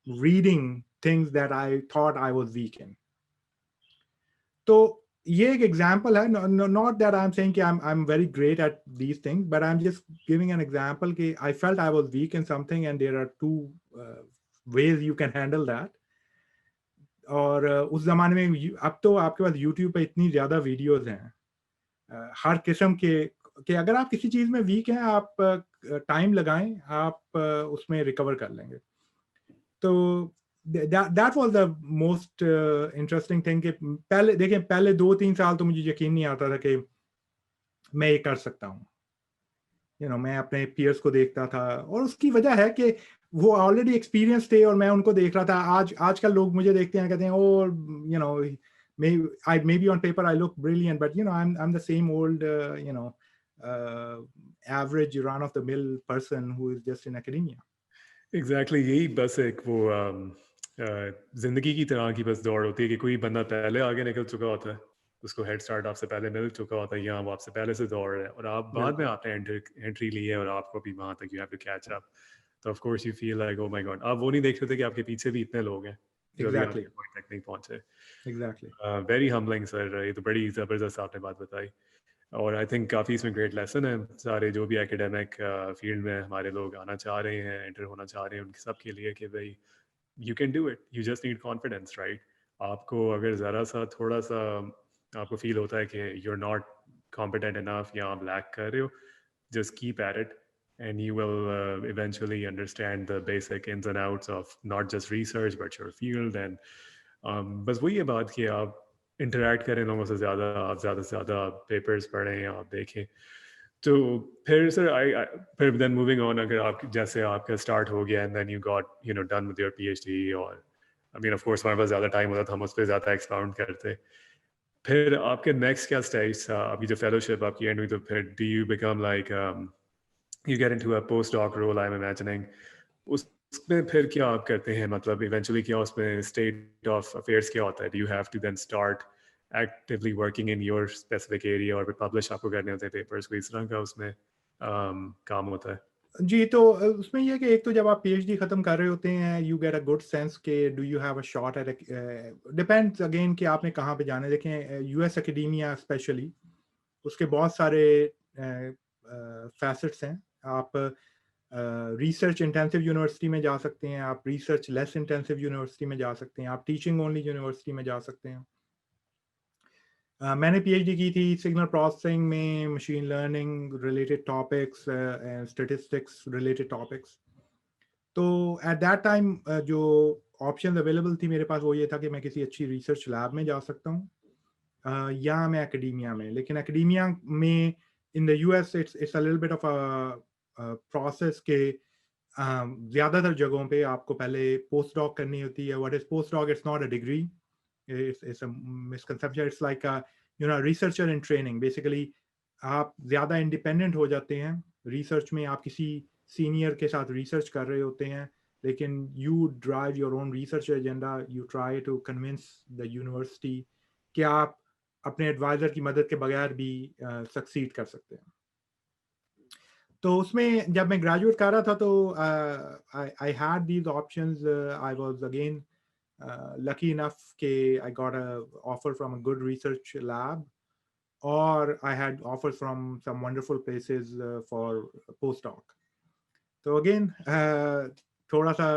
reading things that I thought I was weak in. तो ये एक एग्जांपल है, not that I am saying कि I am very great at these things, but I am just giving an example कि I felt I was weak in something and there are two ways you can handle that. और उस जमाने में अब तो आपके पास YouTube पे इतनी ज्यादा वीडियोस हैं हर किस्म के, कि अगर आप किसी चीज में वीक हैं, आप टाइम लगाएं, आप उसमें रिकवर कर लेंगे। तो that was the most interesting thing कि पहले देखिए, पहले 2-3 साल तो मुझे यकीन नहीं आता था कि मैं ये कर सकता हूँ। मैं अपने पीयर्स को देखता था, और उसकी वजह है कि वो ऑलरेडी एक्सपीरियंस थे और मैं उनको देख रहा था। आजकल लोग मुझे देखते हैं, कहते हैं oh you know maybe on paper I look brilliant, but I am the same old average run of the mill person who is just in academia. Exactly यही बस एक वो जिंदगी की तरह की बस दौड़ होती है कि कोई बंदा पहले आगे निकल चुका होता है, उसको हेड स्टार्ट आपसे पहले मिल चुका होता है, यहाँ वो आपसे पहले से दौड़ रहे हैं और आप बाद में बिल्कुल, आपने एंट्री ली है और आपको भी वहाँ तक you have to catch up. तो of course you feel like oh my God, आप वो नहीं देख रहे थे कि आपके पीछे भी इतने लोग हैं जो अभी एग्जैक्टली, आपके पॉइंट तक नहीं पहुंचे। एग्जैक्टली। वेरी हम्बलिंग सर, ये तो बड़ी ज़बरदस्त आपने बात बताई। और आई थिंक काफ़ी इसमें ग्रेट लेसन है सारे जो भी एकेडमिक फील्ड में हमारे लोग आना चाह रहे हैं, एंटर होना चाह रहे हैं, उनके सब के लिए कि भाई you can do it, you just need confidence, right? आपको अगर ज़रा सा थोड़ा सा आपको फील होता है कि you are not competent enough या आप लैक कर रहे हो, just keep at it and you will eventually understand the basic ins and outs of not just research but your field and बस वही है बात कि आप इंटरेक्ट करें लोगों से ज़्यादा, आप ज़्यादा से ज़्यादा पेपर्स पढ़ें, आप देखें। तो फिर सर फिर देन मूविंग ऑन, अगर आप जैसे आपका स्टार्ट हो गया and then you got done with your PhD, और आई मीन ऑफ कोर्स हमारे पास ज़्यादा टाइम होता था, हम उस पर ज़्यादा एक्सपाउंड करते। फिर आपके नेक्स्ट क्या स्टेज था? आपकी जो फेलोशिप आपकी एंड हुई, तो फिर do you become like you get into a postdoc role, I'm imagining, उसमें फिर क्या आप करते हैं, मतलब इवेंचुअली क्या उसमें स्टेट ऑफ अफेयर्स क्या होता है? Do you have to then start actively working in your specific area और फिर पब्लिश आपको करने होते हैं पेपर्स, कोई इस तरह का उसमें काम होता है? जी, तो उसमें ये है कि एक तो जब आप पीएचडी खत्म कर रहे होते हैं, you get a good sense के do you have a shot at, depends again कि आपने कहाँ पे जाना है। देखें यूएस एकेडेमिया स्पेशली, उसके बहुत सारे फैसेट्स हैं। आप रिसर्च इंटेंसिव यूनिवर्सिटी में जा सकते हैं, आप रिसर्च लेस इंटेंसिव यूनिवर्सिटी में जा सकते हैं, आप टीचिंग ओनली यूनिवर्सिटी में जा सकते हैं। मैंने पीएचडी की थी सिग्नल प्रोसेसिंग में, machine learning related topics, statistics related topics. तो एट दैट टाइम जो ऑप्शन अवेलेबल थी मेरे पास वो ये था कि मैं किसी अच्छी रिसर्च लैब में जा सकता हूँ, या मैं एकेडेमिया में। लेकिन एकेडेमिया में in the US it's a little bit of a process के ज़्यादातर जगहों पे आपको पहले पोस्ट डॉक करनी होती है। What is post doc? It's not a degree, it's a misconception. It's like researcher in training basically. आप ज़्यादा इंडिपेंडेंट हो जाते हैं रिसर्च में, आप किसी सीनियर के साथ रिसर्च कर रहे होते हैं, लेकिन you drive your own research agenda, you try to convince the university कि आप अपने एडवाइज़र की मदद के बगैर भी सक्सीड कर सकते हैं। तो उसमें जब मैं ग्रेजुएट कर रहा था तो I had these options. I was again lucky enough के I got a offer from a good research lab, or I had offers from some wonderful places for postdoc. तो again थोड़ा सा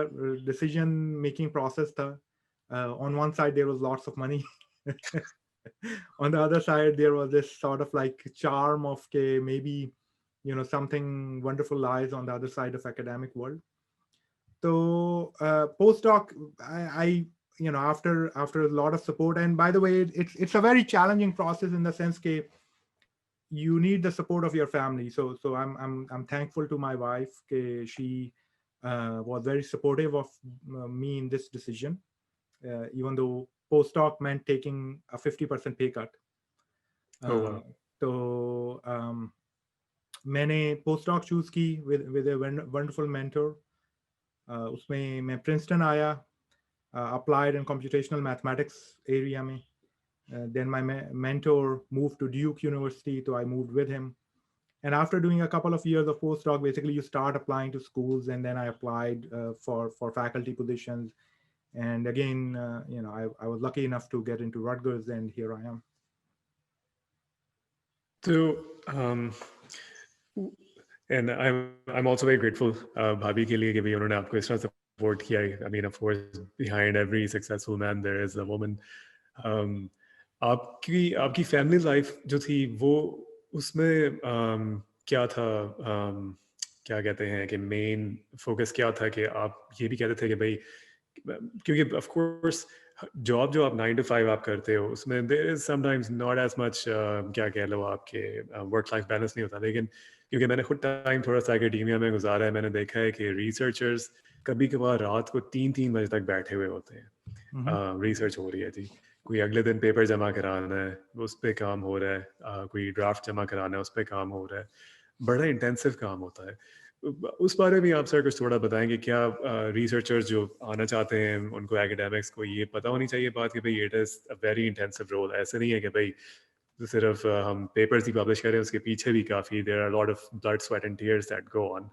decision making process था. On one side there was lots of money On the other side, there was this sort of like charm of maybe, something wonderful lies on the other side of academic world. So postdoc, I after a lot of support, and by the way, it's a very challenging process in the sense that you need the support of your family. So I'm thankful to my wife. She was very supportive of me in this decision, even though postdoc meant taking a 50% pay cut. Oh wow. तो मैंने postdoc choose की with a wonderful mentor. उसमें मैं Princeton आया, applied in computational mathematics area में. Then my mentor moved to Duke University, so I moved with him. And after doing a couple of years of postdoc, basically you start applying to schools, and then I applied for faculty positions. And again, I was lucky enough to get into Rutgers, and here I am. So, and I'm also very grateful भाभी के लिए कि भी उन्होंने आपको इस तरह support किया. I mean, of course, behind every successful man there is a woman. आपकी family life जो थी वो उसमें क्या था, क्या कहते हैं कि main focus क्या था कि आप ये भी कहते थे कि भाई, क्योंकि of course जॉब जो आप 9 to 5 आप करते हो उसमें there is sometimes not as much क्या कह लो आपके वर्क लाइफ बैलेंस नहीं होता. लेकिन क्योंकि मैंने खुद टाइम थोड़ा सा एकेडेमिया में गुजारा है, मैंने देखा है कि रिसर्चर्स कभी कभार रात को 3-3 बजे तक बैठे हुए होते हैं. रिसर्च हो रही है जी, कोई अगले दिन पेपर जमा कराना है उस पर काम हो रहा है, कोई ड्राफ्ट जमा कराना है उस पर काम हो रहा है, बड़ा इंटेंसिव काम होता है. उस बारे में आप सर कुछ थोड़ा बताएंगे क्या? रिसर्चर्स जो आना चाहते हैं उनको एकेडमिक्स को ये पता होनी चाहिए बात कि भाई it is a very intensive role. ऐसे नहीं है कि भाई सिर्फ हम पेपर्स ही पब्लिश करें, उसके पीछे भी काफ़ी there are lot of blood sweat and tears that go on.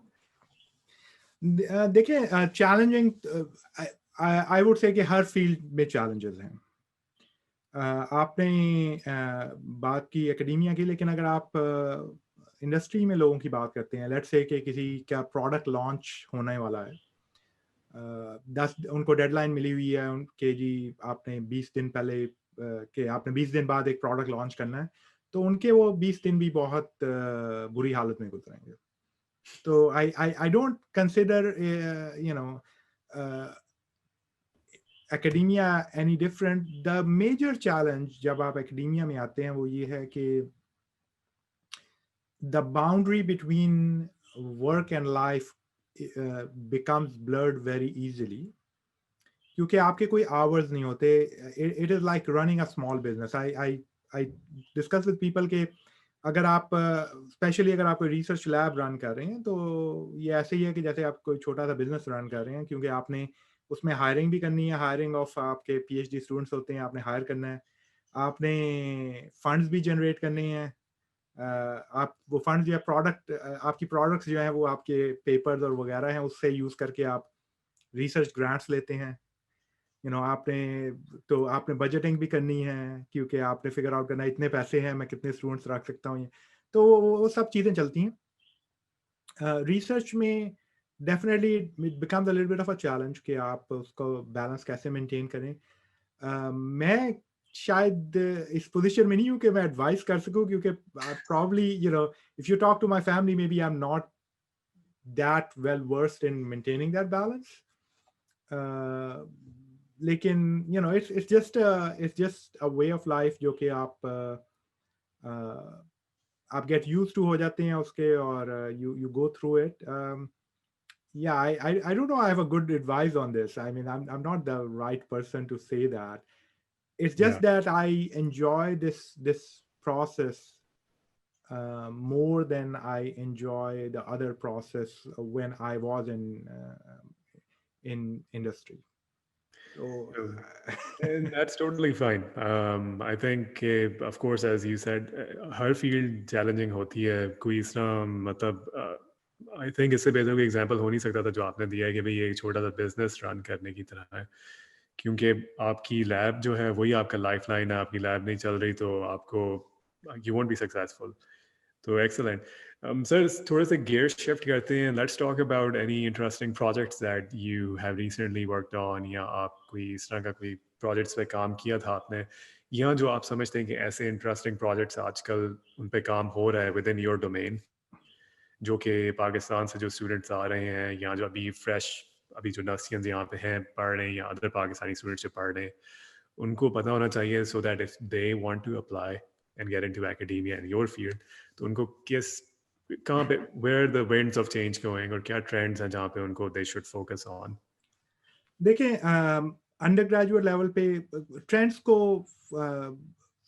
देखिए, चैलेंजिंग आई वुड से कि हर फील्ड में चैलेंजेस हैं. आपने बात की एकेडेमिया की, लेकिन अगर आप इंडस्ट्री में लोगों की बात करते हैं, लेट्स से कि किसी का प्रोडक्ट लॉन्च होने वाला है, 10 उनको डेडलाइन मिली हुई है उनके जी, आपने 20 दिन पहले कि आपने 20 दिन बाद एक प्रोडक्ट लॉन्च करना है, तो उनके वो 20 दिन भी बहुत बुरी हालत में गुजरेंगे. तो I don't consider academia any different. The major challenge जब आप academia में आते हैं वो ये है कि the boundary between work and life becomes blurred very easily, क्योंकि आपके कोई hours नहीं होते. It is like running a small business. I discuss with people कि अगर आप स्पेशली अगर आप कोई रिसर्च लैब रन कर रहे हैं, तो ये ऐसे ही है कि जैसे आप कोई छोटा सा बिजनेस रन कर रहे हैं, क्योंकि आपने उसमें हायरिंग भी करनी है, हायरिंग ऑफ आपके पीएचडी स्टूडेंट्स होते हैं, आपने हायर करना है, आपने फंड्स भी जनरेट करने हैं. आप वो फंड्स या प्रोडक्ट, आपकी प्रोडक्ट्स जो हैं वो आपके पेपर्स और वगैरह हैं, उससे यूज़ करके आप रिसर्च ग्रांट्स लेते हैं. आपने बजटिंग भी करनी है, क्योंकि आपने फिगर आउट करना है इतने पैसे हैं, मैं कितने स्टूडेंट्स रख सकता हूँ. तो वो सब चीज़ें चलती हैं. रिसर्च में definitely it becomes a little bit of a challenge कि आप उसको बैलेंस कैसे मेंटेन करें. मैं शायद इस पोजीशन में नहीं हूँ कि मैं एडवाइस कर सकूँ, क्योंकि probably if you talk to my family, maybe I am not that well versed in maintaining that balance. लेकिन it's just a way of life जो कि आप get used to हो जाते हैं उसके, और you go through it. Yeah, I don't know I have a good advice on this. I mean, I'm not the right person to say that. It's just that I enjoy this process more than I enjoy the other process when I was in industry. So, And that's totally fine. I think, of course, as you said, her field challenging होती है. कोई इस तरह मतलब I think इससे बेहतर कोई example हो नहीं सकता था जो आपने दिया है कि भाई ये एक छोटा सा बिजनेस रन करने की तरह है, क्योंकि आपकी लैब जो है वही आपका लाइफ लाइन है. आपकी लैब नहीं चल रही तो आपको यू वोंट बी सक्सेसफुल. तो एक्सेलेंट. सर थोड़ा सा गियर शिफ्ट करते हैं. Let's talk about any interesting projects that you have recently worked on, या आप कोई इस तरह का कोई प्रोजेक्ट्स पे काम किया था आपने या जो आप समझते हैं कि ऐसे इंटरेस्टिंग प्रोजेक्ट्स आजकल उन पे काम हो रहा है विद इन योर डोमेन, जो कि पाकिस्तान से जो स्टूडेंट्स आ रहे हैं या जो अभी फ्रेश अभी जो नर्सियंस यहाँ पे हैं पढ़ रहे हैं या अदर पाकिस्तानी स्टूडेंट्स जो पढ़ रहे हैं, उनको पता होना चाहिए so that if they want to apply and get into academia in your field, तो उनको किस कहाँ पे where the winds of change going और क्या ट्रेंड्स हैं जहाँ पे उनको दे शुड फोकस ऑन। देखिए अंडर ग्रेजुएट लेवल पे ट्रेंड्स को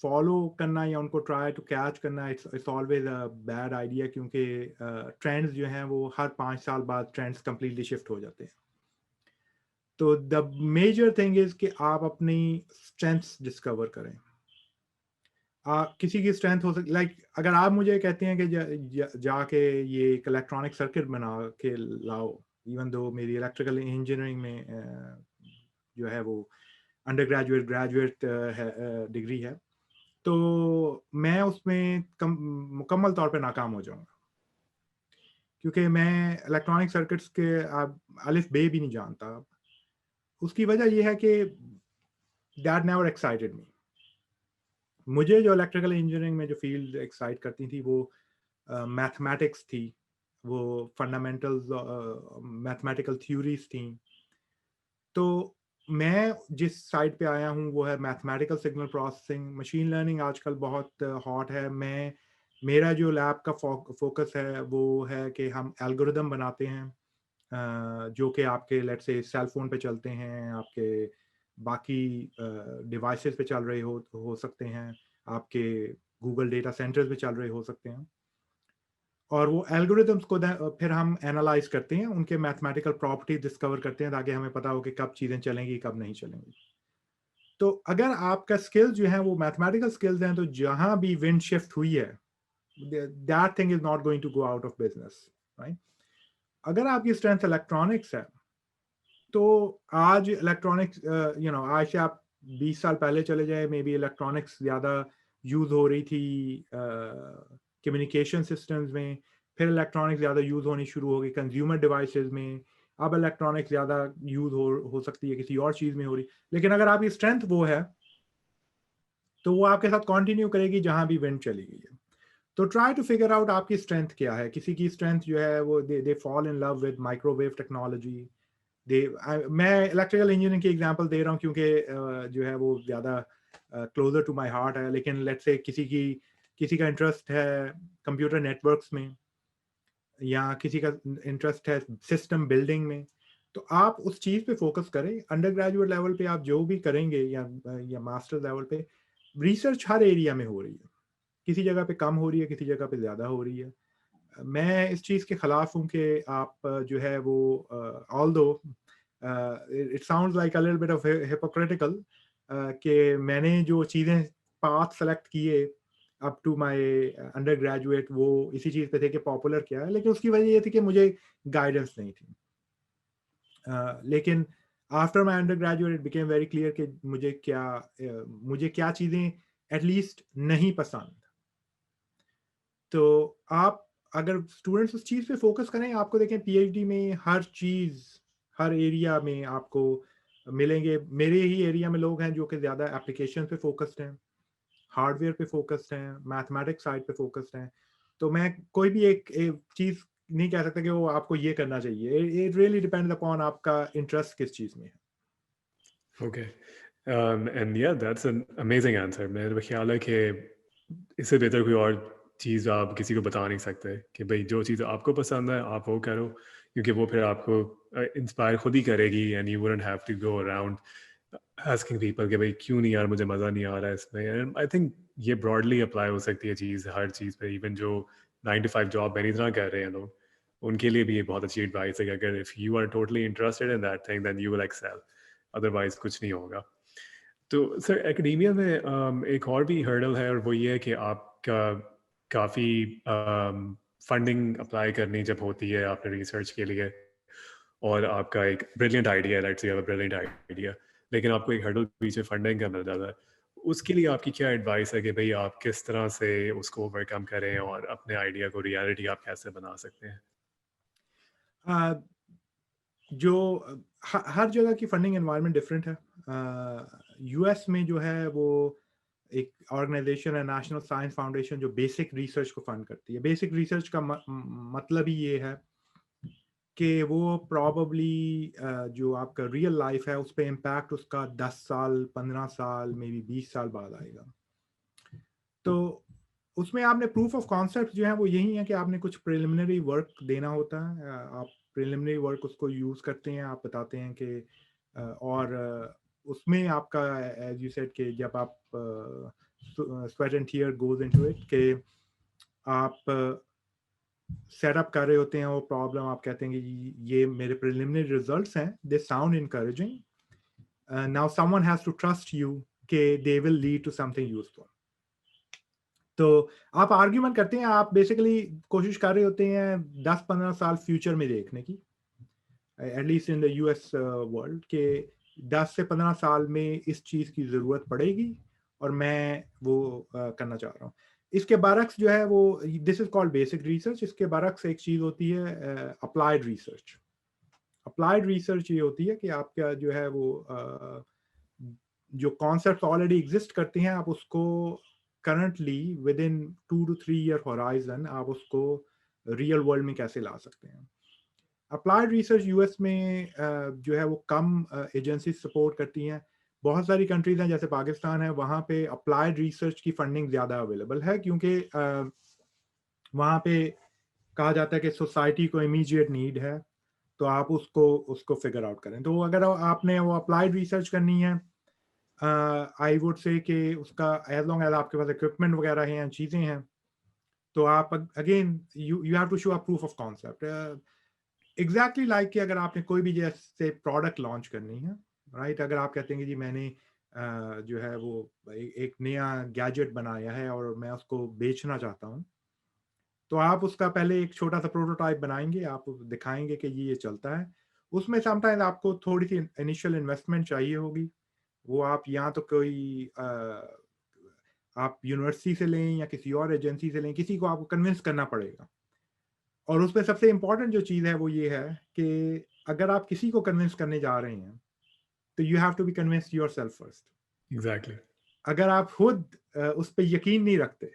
फॉलो करना या उनको ट्राई टू कैच करना it's always a bad idea, क्योंकि ट्रेंड्स जो हैं वो हर 5 साल बाद ट्रेंड्स कंप्लीटली शिफ्ट हो जाते हैं। तो द मेजर थिंग इज कि आप अपनी स्ट्रेंथ्स डिस्कवर करें। किसी की स्ट्रेंथ हो सकती, लाइक अगर आप मुझे कहते हैं कि जाके ये एक इलेक्ट्रॉनिक सर्किट बना के लाओ, इवन दो मेरी इलेक्ट्रिकल इंजीनियरिंग में जो है वो अंडर ग्रेजुएट ग्रेजुएट डिग्री है, तो मैं उसमें मुकम्मल तौर पे नाकाम हो जाऊंगा, क्योंकि मैं इलेक्ट्रॉनिक सर्किट्स के अलिफ बे भी नहीं जानता। उसकी वजह यह है कि दैट नेवर एक्साइटेड मी। मुझे जो इलेक्ट्रिकल इंजीनियरिंग में जो फील्ड एक्साइट करती थी वो मैथमेटिक्स थी, वो फंडामेंटल्स मैथमेटिकल थ्योरीज थी। तो मैं जिस साइड पे आया हूँ वो है mathematical signal processing. Machine learning आजकल बहुत हॉट है। मेरा जो लैब का फोकस है वो है कि हम एल्गोरिदम बनाते हैं जो कि आपके लेट्स से सेल फोन पे चलते हैं, आपके बाकी डिवाइसेस पे चल रहे हो सकते हैं, आपके गूगल डेटा सेंटर्स पे चल रहे हो सकते हैं। और वो एल्गोरिदम्स को फिर हम एनालाइज करते हैं, उनके मैथमेटिकल प्रॉपर्टीज डिस्कवर करते हैं ताकि हमें पता हो कि कब चीज़ें चलेंगी कब नहीं चलेंगी। तो अगर आपका स्किल्स जो है वो मैथमेटिकल स्किल्स हैं, तो जहां भी विंड शिफ्ट हुई है that thing is not going to go out of business, right. अगर आपकी स्ट्रेंथ इलेक्ट्रॉनिक्स है, तो आज इलेक्ट्रॉनिक्स आज से आप 20 साल पहले चले जाए, मे बी इलेक्ट्रॉनिक्स ज़्यादा यूज़ हो रही थी कम्युनिकेशन सिस्टम्स में, फिर इलेक्ट्रॉनिक्स ज़्यादा यूज़ होनी शुरू हो गई कंज्यूमर डिवाइसेस में, अब इलेक्ट्रॉनिक्स ज़्यादा यूज़ हो सकती है किसी और चीज़ में हो रही। लेकिन अगर आपकी स्ट्रेंथ वो है तो वो आपके साथ कंटिन्यू करेगी जहां भी विंड चली गई है। तो ट्राई टू फिगर आउट आपकी स्ट्रेंथ क्या है। किसी की स्ट्रेंथ जो है वो they fall in love with microwave technology. मैं इलेक्ट्रिकल इंजीनियरिंग की एग्जांपल दे रहा हूँ क्योंकि जो है वो ज़्यादा क्लोजर टू माय हार्ट है। लेकिन लेट्स से किसी का इंटरेस्ट है कंप्यूटर नेटवर्क्स में, या किसी का इंटरेस्ट है सिस्टम बिल्डिंग में, तो आप उस चीज़ पे फोकस करें। अंडर ग्रेजुएट लेवल पे आप जो भी करेंगे या मास्टर लेवल पे, रिसर्च हर एरिया में हो रही है। किसी जगह पे कम हो रही है, किसी जगह पे ज़्यादा हो रही है। मैं इस चीज़ के खिलाफ हूँ कि आप जो है वो although it sounds like a little bit of hypocritical कि मैंने जो चीज़ें पाथ सेलेक्ट किए up to my undergraduate वो इसी चीज़ पे थे कि पॉपुलर क्या है, लेकिन उसकी वजह ये थी कि मुझे गाइडेंस नहीं थी। लेकिन after my under graduate it became very clear कि मुझे क्या चीज़ें एटलीस्ट नहीं पसंद। तो आप अगर स्टूडेंट्स उस चीज़ पे फोकस करें, आपको देखें पीएचडी में हर चीज़ हर एरिया में आपको मिलेंगे। मेरे ही एरिया में लोग हैं जो कि ज़्यादा एप्लीकेशन पे फोकस्ड हैं, हार्डवेयर पे फोकस्ड हैं, मैथमेटिक्स साइड पे फोकस्ड हैं। तो मैं कोई भी एक चीज़ नहीं कह सकता कि वो आपको ये करना चाहिए। इट रियली डिपेंड्स अपॉन आपका इंटरेस्ट किस चीज़ में है। ओके एंड या दैट्स एन अमेजिंग आंसर। मेरे ख्याल है कि इससे बेहतर कोई और चीज़ आप किसी को बता नहीं सकते कि भाई जो चीज़ आपको पसंद है आप वो करो, क्योंकि वो फिर आपको इंस्पायर खुद ही करेगी and you wouldn't have to go around asking people कि भाई क्यों नहीं यार मुझे मज़ा नहीं आ रहा है इसमें। एंड आई थिंक ये ब्रॉडली अप्लाई हो सकती है चीज़ हर चीज़ पे, इवन जो 9 to 5 जॉब मेरी तरह कर रहे हैं लोग, उनके लिए भी ये बहुत अच्छी एडवाइस है कि अगर if you are totally interested in that thing then you will excel, otherwise कुछ नहीं होगा। तो सर एकेडेमिया में एक और भी हर्डल है और वो ये है कि आपका काफ़ी फंडिंग अप्लाई करनी जब होती है आपने रिसर्च के लिए, और आपका एक ब्रिलियंट आइडिया है, let's say you have a brilliant idea, लेकिन आपको एक हर्डल पीछे फंडिंग का मिल जाता है। उसके लिए आपकी क्या एडवाइस है कि भाई आप किस तरह से उसको ओवरकम करें और अपने आइडिया को रियलिटी आप कैसे बना सकते हैं? uh, जो हर जगह की फंडिंग एनवायरनमेंट डिफरेंट है। यूएस में जो है वो एक ऑर्गेनाइजेशन है नेशनल साइंस फाउंडेशन जो बेसिक रिसर्च को फंड करती है। बेसिक रिसर्च का मतलब ही ये है कि वो प्रॉबली जो आपका रियल लाइफ है उस पर इम्पैक्ट उसका 10 साल 15 साल मे बी 20 साल बाद आएगा। तो उसमें आपने प्रूफ ऑफ कॉन्सेप्ट जो है वो यही है कि आपने कुछ प्रिलिमिनरी वर्क देना होता है। आप प्रिलिमिनरी वर्क उसको यूज़ करते हैं, आप बताते हैं कि और उसमें आपका एज यू सेड कि जब आप sweat and tear goes into it कि आप सेटअप कर रहे होते हैं वो प्रॉब्लम, आप कहते हैं कि ये मेरे प्रिलिमिनरी रिजल्ट्स हैं, they sound encouraging, now someone has to trust you कि they will lead to something useful. तो आप आर्ग्यूमेंट करते हैं, आप बेसिकली कोशिश कर रहे होते हैं 10-15 साल फ्यूचर में देखने की, at least in the US world, के 10 से 15 साल में इस चीज़ की ज़रूरत पड़ेगी और मैं वो करना चाह रहा हूँ। इसके बरक्स जो है वो this is called basic research. इसके बरक्स एक चीज़ होती है अप्लाइड रिसर्च। अप्लाइड रिसर्च ये होती है कि आपका जो है वो जो कॉन्सेप्ट ऑलरेडी एग्जिस्ट करते हैं आप उसको currently with in 2 to 3 year horizon आप उसको रियल वर्ल्ड में कैसे ला सकते हैं। अप्लाइड रिसर्च यूएस में जो है वो कम एजेंसी सपोर्ट करती हैं। बहुत सारी कंट्रीज हैं जैसे पाकिस्तान है, वहाँ पे अप्लाइड रिसर्च की फंडिंग ज़्यादा अवेलेबल है क्योंकि वहाँ पे कहा जाता है कि सोसाइटी को इमीडिएट नीड है, तो आप उसको फिगर आउट करें। तो अगर आपने वो अप्लाइड रिसर्च करनी है, आई वुड से कि उसका एज लॉन्ग एज आपके पास इक्विपमेंट वगैरह हैं, चीज़ें हैं, तो आप again you have to show a proof of concept. Exactly like कि अगर आपने कोई भी जैसे प्रोडक्ट लॉन्च करनी है, राइट, अगर आप कहते हैं कि जी मैंने जो है वो एक नया गैजेट बनाया है और मैं उसको बेचना चाहता हूँ, तो आप उसका पहले एक छोटा सा प्रोटोटाइप बनाएंगे, आप दिखाएंगे कि ये चलता है। उसमें समटाइम्स आपको थोड़ी सी इनिशियल इन्वेस्टमेंट चाहिए होगी, वो आप या तो कोई आप यूनिवर्सिटी से लें या किसी और एजेंसी से लें, किसी को आपको कन्विंस करना पड़ेगा। और उसमें सबसे इम्पॉर्टेंट जो चीज़ है वो ये है कि अगर आप किसी को कन्विंस करने जा रहे हैं तो you have to be convinced yourself first. Exactly. अगर आप खुद उस पर यकीन नहीं रखते,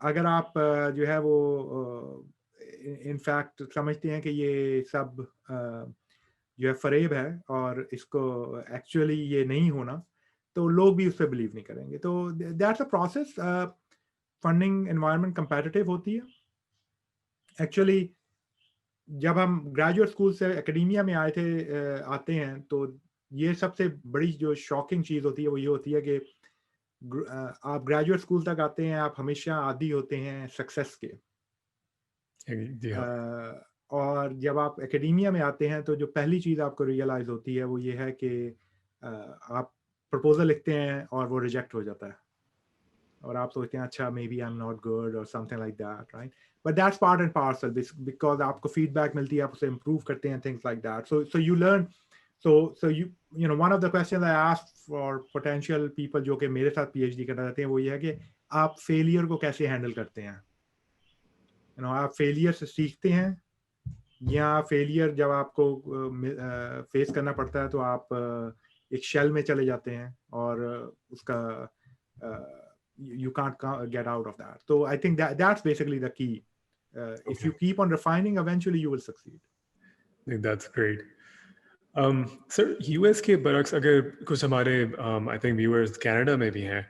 अगर आप जो है वो इनफैक्ट समझते हैं कि ये सब जो है फरेब है और इसको एक्चुअली ये नहीं होना, तो लोग भी उस पर बिलीव नहीं करेंगे। तो that's a process. Funding environment competitive होती है एक्चुअली। जब हम ग्रेजुएट स्कूल से एकेडमिया में आते हैं तो ये सबसे बड़ी जो शॉकिंग चीज़ होती है वो ये होती है कि आप ग्रेजुएट स्कूल तक आते हैं, आप हमेशा आदी होते हैं सक्सेस के। जी हाँ। और जब आप एकेडमिया में आते हैं तो जो पहली चीज़ आपको रियलाइज़ होती है वो ये है कि आप प्रपोजल लिखते हैं और वो रिजेक्ट हो जाता है और आप सोचते हैं अच्छा maybe I am not good और something like that, right. But that's part and parcel, because आपको फीडबैक मिलती है, आप उसे इम्प्रूव करते हैं, things like that. So you learn. So you know one of the question I ask for potential people जो कि मेरे साथ पीएचडी करना चाहते हैं वो ये है कि आप फेलियर को कैसे हैंडल करते हैं। यू नो आप फेलियर से सीखते हैं या फेलियर जब आपको फेस करना पड़ता है तो आप एक शेल में चले जाते हैं और उसका you can't get out of that. So I think that's basically the key. If you keep on refining, eventually you will succeed. That's great. Sir US के बरक्स अगर कुछ हमारे आई थिंक व्यूअर्स कनाडा में भी हैं,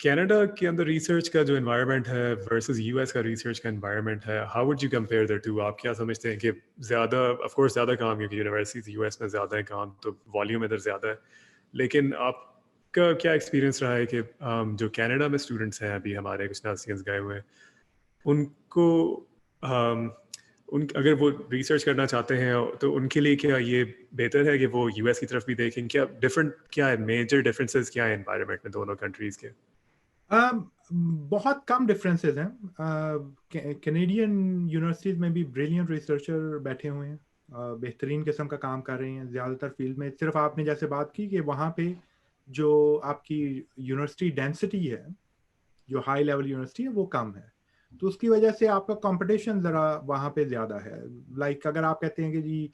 कनाडा के अंदर research का जो एनवायरनमेंट है वर्सेस यूएस का रिसर्च का एनवायरनमेंट है, how would you compare the two? आप क्या समझते हैं कि ज़्यादा, ऑफ कोर्स ज़्यादा काम क्योंकि यूनिवर्सिटीज़ यूएस में ज़्यादा है काम, तो वॉल्यूम इधर ज़्यादा है, लेकिन आपका क्या एक्सपीरियंस रहा है कि जो कनाडा में स्टूडेंट्स हैं, अभी हमारे कुछ नासियंस गए हुए हैं, उनको अगर वो रिसर्च करना चाहते हैं तो उनके लिए क्या ये बेहतर है कि वो यूएस की तरफ भी देखें? क्या है मेजर डिफरेंसेस क्या है एनवायरनमेंट में दोनों कंट्रीज के? बहुत कम डिफरेंसेस हैं। कैनेडियन यूनिवर्सिटीज में भी ब्रिलियंट रिसर्चर बैठे हुए हैं, बेहतरीन किस्म का काम कर रहे हैं ज़्यादातर फील्ड में। सिर्फ आपने जैसे बात की कि वहाँ पे जो आपकी यूनिवर्सिटी डेंसिटी है, जो हाई लेवल यूनिवर्सिटी है वो कम है, तो उसकी वजह से आपका कंपटीशन ज़रा वहाँ पे ज़्यादा है। लाइक अगर आप कहते हैं कि जी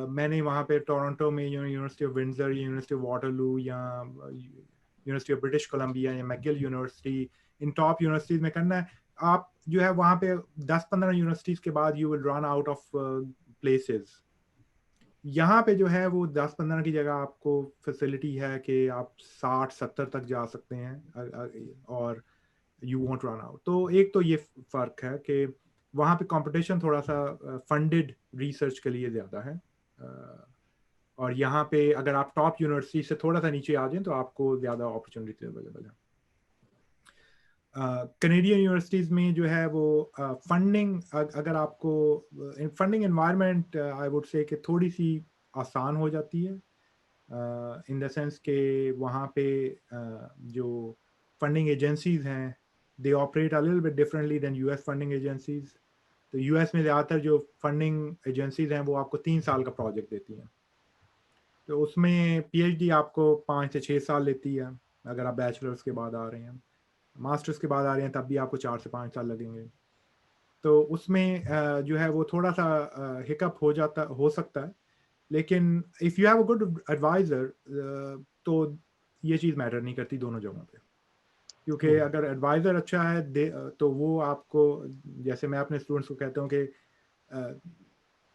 मैंने वहाँ पे टोरंटो में university of Windsor, university of Waterloo या यूनिवर्सिटी ऑफ ब्रिटिश कोलंबिया या मैगिल यूनिवर्सिटी, इन टॉप यूनिवर्सिटीज में करना है, आप जो है वहाँ पे 10-15 यूनिवर्सिटीज के बाद you will run out of places. यहाँ पे जो है वो 10-15 की जगह आपको फैसिलिटी है कि आप 60-70 तक जा सकते हैं और यू वॉन्ट रन आउट। तो एक तो ये फ़र्क है कि वहाँ पे कंपटीशन थोड़ा सा फंडेड रिसर्च के लिए ज़्यादा है, और यहाँ पे अगर आप टॉप यूनिवर्सिटी से थोड़ा सा नीचे आ जाएं तो आपको ज़्यादा अपॉर्चुनिटी अवेलेबल है। कैनेडियन यूनिवर्सिटीज़ में जो है वो फंडिंग, अगर आपको funding environment I would say कि थोड़ी सी आसान हो जाती है, इन द सेंस के वहाँ पे जो फंडिंग एजेंसीज हैं they operate a little bit differently than US funding agencies. तो यूएस में ज़्यादातर जो फंडिंग एजेंसीज हैं वो आपको 3 साल का प्रोजेक्ट देती हैं, तो उसमें पीएचडी आपको 5 से 6 साल लेती है अगर आप बैचलर्स के बाद आ रहे हैं। मास्टर्स के बाद आ रहे हैं तब भी आपको 4 से 5 साल लगेंगे। तो उसमें जो है वो थोड़ा सा हिकअप हो सकता है, लेकिन if you have a good advisor तो ये चीज़ मैटर नहीं करती दोनों जगहों पे, क्योंकि अगर एडवाइज़र अच्छा है तो वो आपको, जैसे मैं अपने स्टूडेंट्स को कहता हूँ कि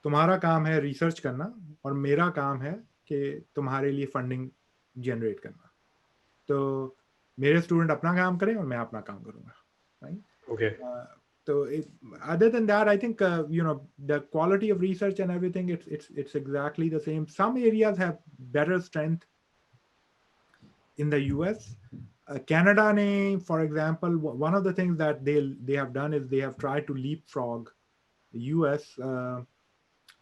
तुम्हारा काम है रिसर्च करना और मेरा काम है कि तुम्हारे लिए फंडिंग जनरेट करना। तो मेरे स्टूडेंट अपना काम करें और मैं अपना काम करूँगा, right? Okay. So other than that, I think the quality of research and everything, it's exactly the same. Some areas have better strength in the US. Canada, for example, one of the things that they have done is they have tried to leapfrog the US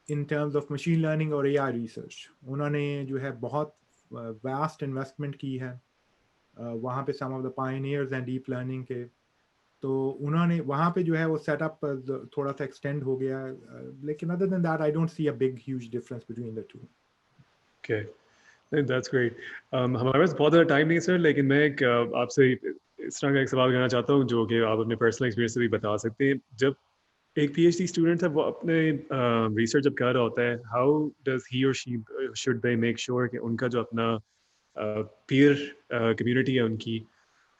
in terms of machine learning और AI research. उन्होंने जो है बहुत vast investment की है वहाँ पे some of the pioneers and deep learning के, तो उन्होंने वहाँ पे जो है वो सेटअप थोड़ा सा एक्सटेंड हो गया, लेकिन other than that I don't see a big huge difference between the two. Okay. That's great. हमारे पास बहुत ज़्यादा टाइम नहीं है सर, लेकिन मैं एक आपसे इस तरह का एक सवाल करना चाहता हूँ जो कि आप अपने पर्सनल एक्सपीरियंस से भी बता सकते हैं। जब एक पीएचडी स्टूडेंट है वो अपने रिसर्च जब कर रहा होता है, हाउ डज ही और she should they make sure कि उनका जो अपना पीयर कम्युनिटी है उनकी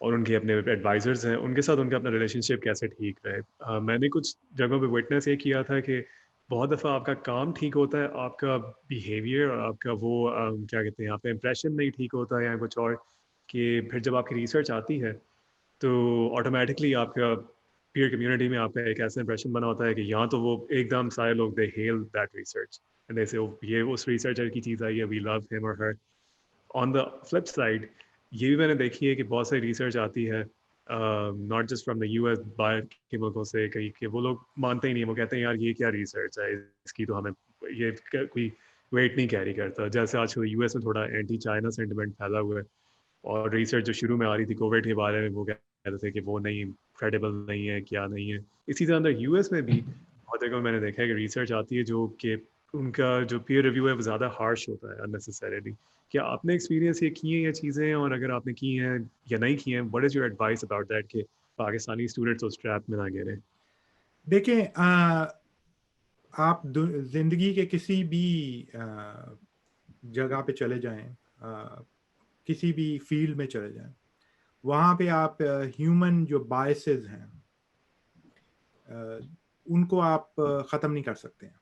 और उनके अपने एडवाइजर्स हैं उनके साथ उनका अपना रिलेशनशिप कैसे ठीक रहे। मैंने कुछ जगहों पे विटनेस ये किया था कि बहुत दफ़ा आपका काम ठीक होता है, आपका बिहेवियर और आपका वो क्या कहते हैं आपका इंप्रेशन नहीं ठीक होता है या कुछ और, कि फिर जब आपकी रिसर्च आती है तो ऑटोमेटिकली आपका पीयर कम्युनिटी में आपका एक ऐसा इंप्रेशन बना होता है कि यहाँ तो वो एकदम सारे लोग they hail that research and they say ये उस रिसर्चर की चीज़ आई है, वी लव हिम और हर। ऑन द फ्लिप साइड ये भी मैंने देखी है कि बहुत सारी रिसर्च आती है not just from the US, बाहर के मुल्कों से कहीं के, वो लोग मानते ही नहीं, वो कहते हैं यार ये क्या रिसर्च है, इसकी तो हमें ये कोई वेट नहीं कैरी करता। जैसे आजकल यूएस में थोड़ा एंटी चाइना सेंटिमेंट फैला हुआ है और रिसर्च जो शुरू में आ रही थी कोविड के बारे में वो कहते थे कि वो नहीं क्रेडिबल नहीं है, क्या नहीं है। इसी तरह अंदर यूएस में भी बहुत जगह मैंने देखा है कि रिसर्च आती है जो कि उनका जो पीयर रिव्यू है वो ज़्यादा हार्श होता है अननेसेसरीली। क्या आपने एक्सपीरियंस ये की हैं ये चीज़ें, और अगर आपने की हैं या नहीं की हैं, what is your advice about that कि पाकिस्तानी स्टूडेंट्स उस ट्रैप में ना गिरें? देखें, आप जिंदगी के किसी भी जगह पे चले जाएं, किसी भी फील्ड में चले जाएं, वहाँ पे आप ह्यूमन जो बायसेस हैं उनको आप ख़त्म नहीं कर सकते हैं।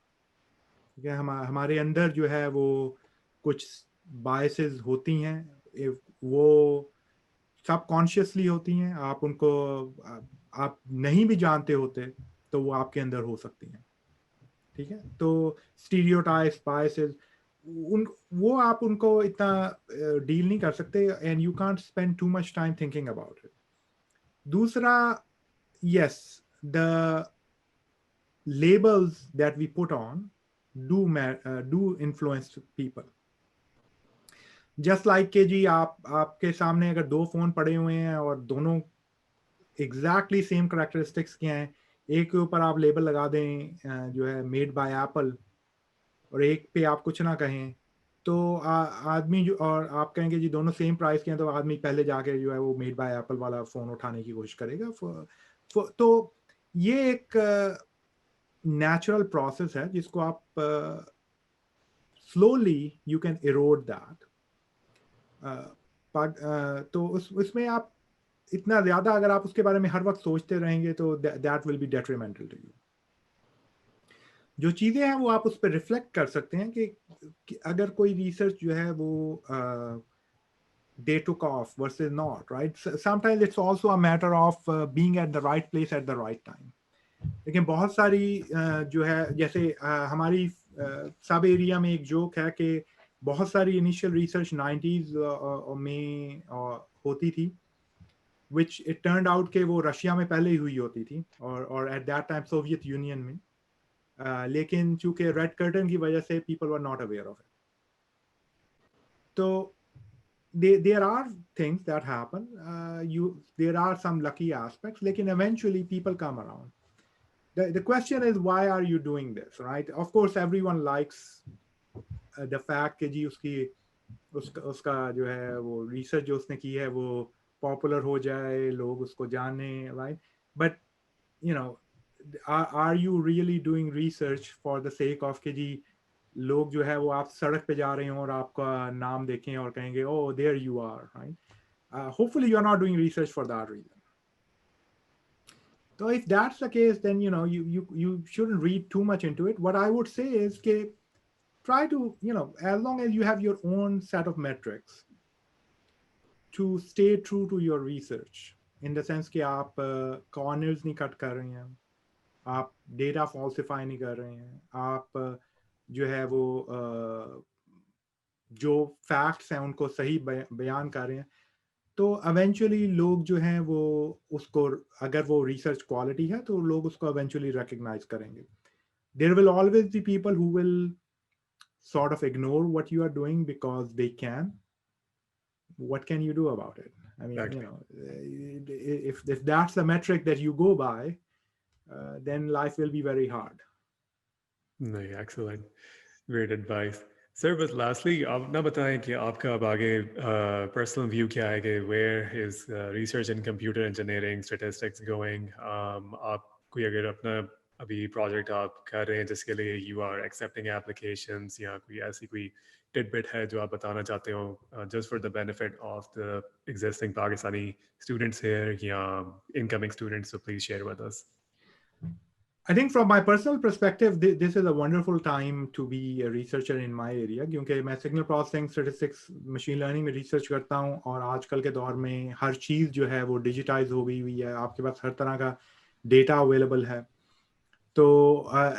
ठीक है, हमारे अंदर जो है वो कुछ बायसेस होती हैं, वो सबकॉन्शियसली होती हैं, आप उनको आप नहीं भी जानते होते तो वो आपके अंदर हो सकती हैं। ठीक है, तो स्टीरियोटाइप्स बायसेस उन वो आप उनको इतना डील नहीं कर सकते and you can't spend too much time thinking about it. दूसरा, yes, the labels that we put on do influence people. Just like K G आपके सामने अगर दो फोन पड़े हुए हैं और दोनों एग्जैक्टली सेम करेक्टरिस्टिक्स के हैं, एक के ऊपर आप लेबल लगा दें जो है मेड बाय एप्पल और एक पे आप कुछ ना कहें, तो आदमी जो, और आप कहेंगे जी दोनों सेम प्राइस के हैं, तो आदमी पहले जाके जो है वो मेड बाय एप्पल वाला फ़ोन उठाने की कोशिश करेगा। तो ये एक नेचुरल प्रोसेस है जिसको आप slowly you can Erode that. तो उसमें आप इतना ज़्यादा अगर आप उसके बारे में हर वक्त सोचते रहेंगे तो that will be detrimental to you. जो चीज़ें हैं वो आप उस पर रिफ्लेक्ट कर सकते हैं कि अगर कोई रिसर्च जो है वो they took off versus not, right? Sometimes it's also a matter of being at the right place at the right time. लेकिन बहुत सारी जो है जैसे हमारी सब एरिया में एक जोक है कि बहुत सारी इनिशियल रिसर्च 90s में होती थी, which it turned out कि वो रशिया में पहले ही हुई होती थी और at that time Soviet union में, लेकिन चूंकि रेड कर्टन की वजह से people were not aware of it. तो there are things that happen. There are some lucky aspects, लेकिन eventually people come around. The question is, why are you doing this, right? Of course, everyone likes the fact कि जी उसका जो है वो research जो उसने की है वो popular हो जाए, लोग उसको जाने, right? But you know, are you really doing research for the sake of कि जी लोग जो है वो आप सड़क पे जा रहे हो और आपका नाम देखें और कहेंगे oh there you are, right? Hopefully you are not doing research for that reason. So if that's the case, then you shouldn't read too much into it. What I would say is कि try to, as long as you have your own set of metrics, to stay true to your research, in the sense कि आप corners नहीं cut कर रहे हैं, आप data falsify नहीं कर रहे हैं, आप जो है वो जो facts हैं उनको सही बयान कर रहे हैं, तो eventually लोग जो हैं वो उसको, अगर वो research quality है तो लोग उसको eventually recognize करेंगे. There will always be people who will sort of ignore what you are doing because they can. What can you do about it? I mean, Exactly. if that's the metric that you go by, then life will be very hard. No, excellent. Great advice. Sir, but lastly, आप ना बताएं कि आपका अब आगे personal view क्या है कि where is research in computer engineering, statistics going? आप कोई अगर अपना अभी project आप कर रहे हैं जिसके लिए you are accepting applications या कोई ऐसी कोई tidbit है जो आप बताना चाहते हो just for the benefit of the existing Pakistani students here या incoming students, so please share with us. I think from my personal perspective, this is a wonderful time to be a researcher in my area, क्योंकि मैं signal processing, statistics, machine learning में research करता हूँ और आजकल के दौर में हर चीज़ जो है वो digitize हो गई हुई है, आपके पास हर तरह का data available है, तो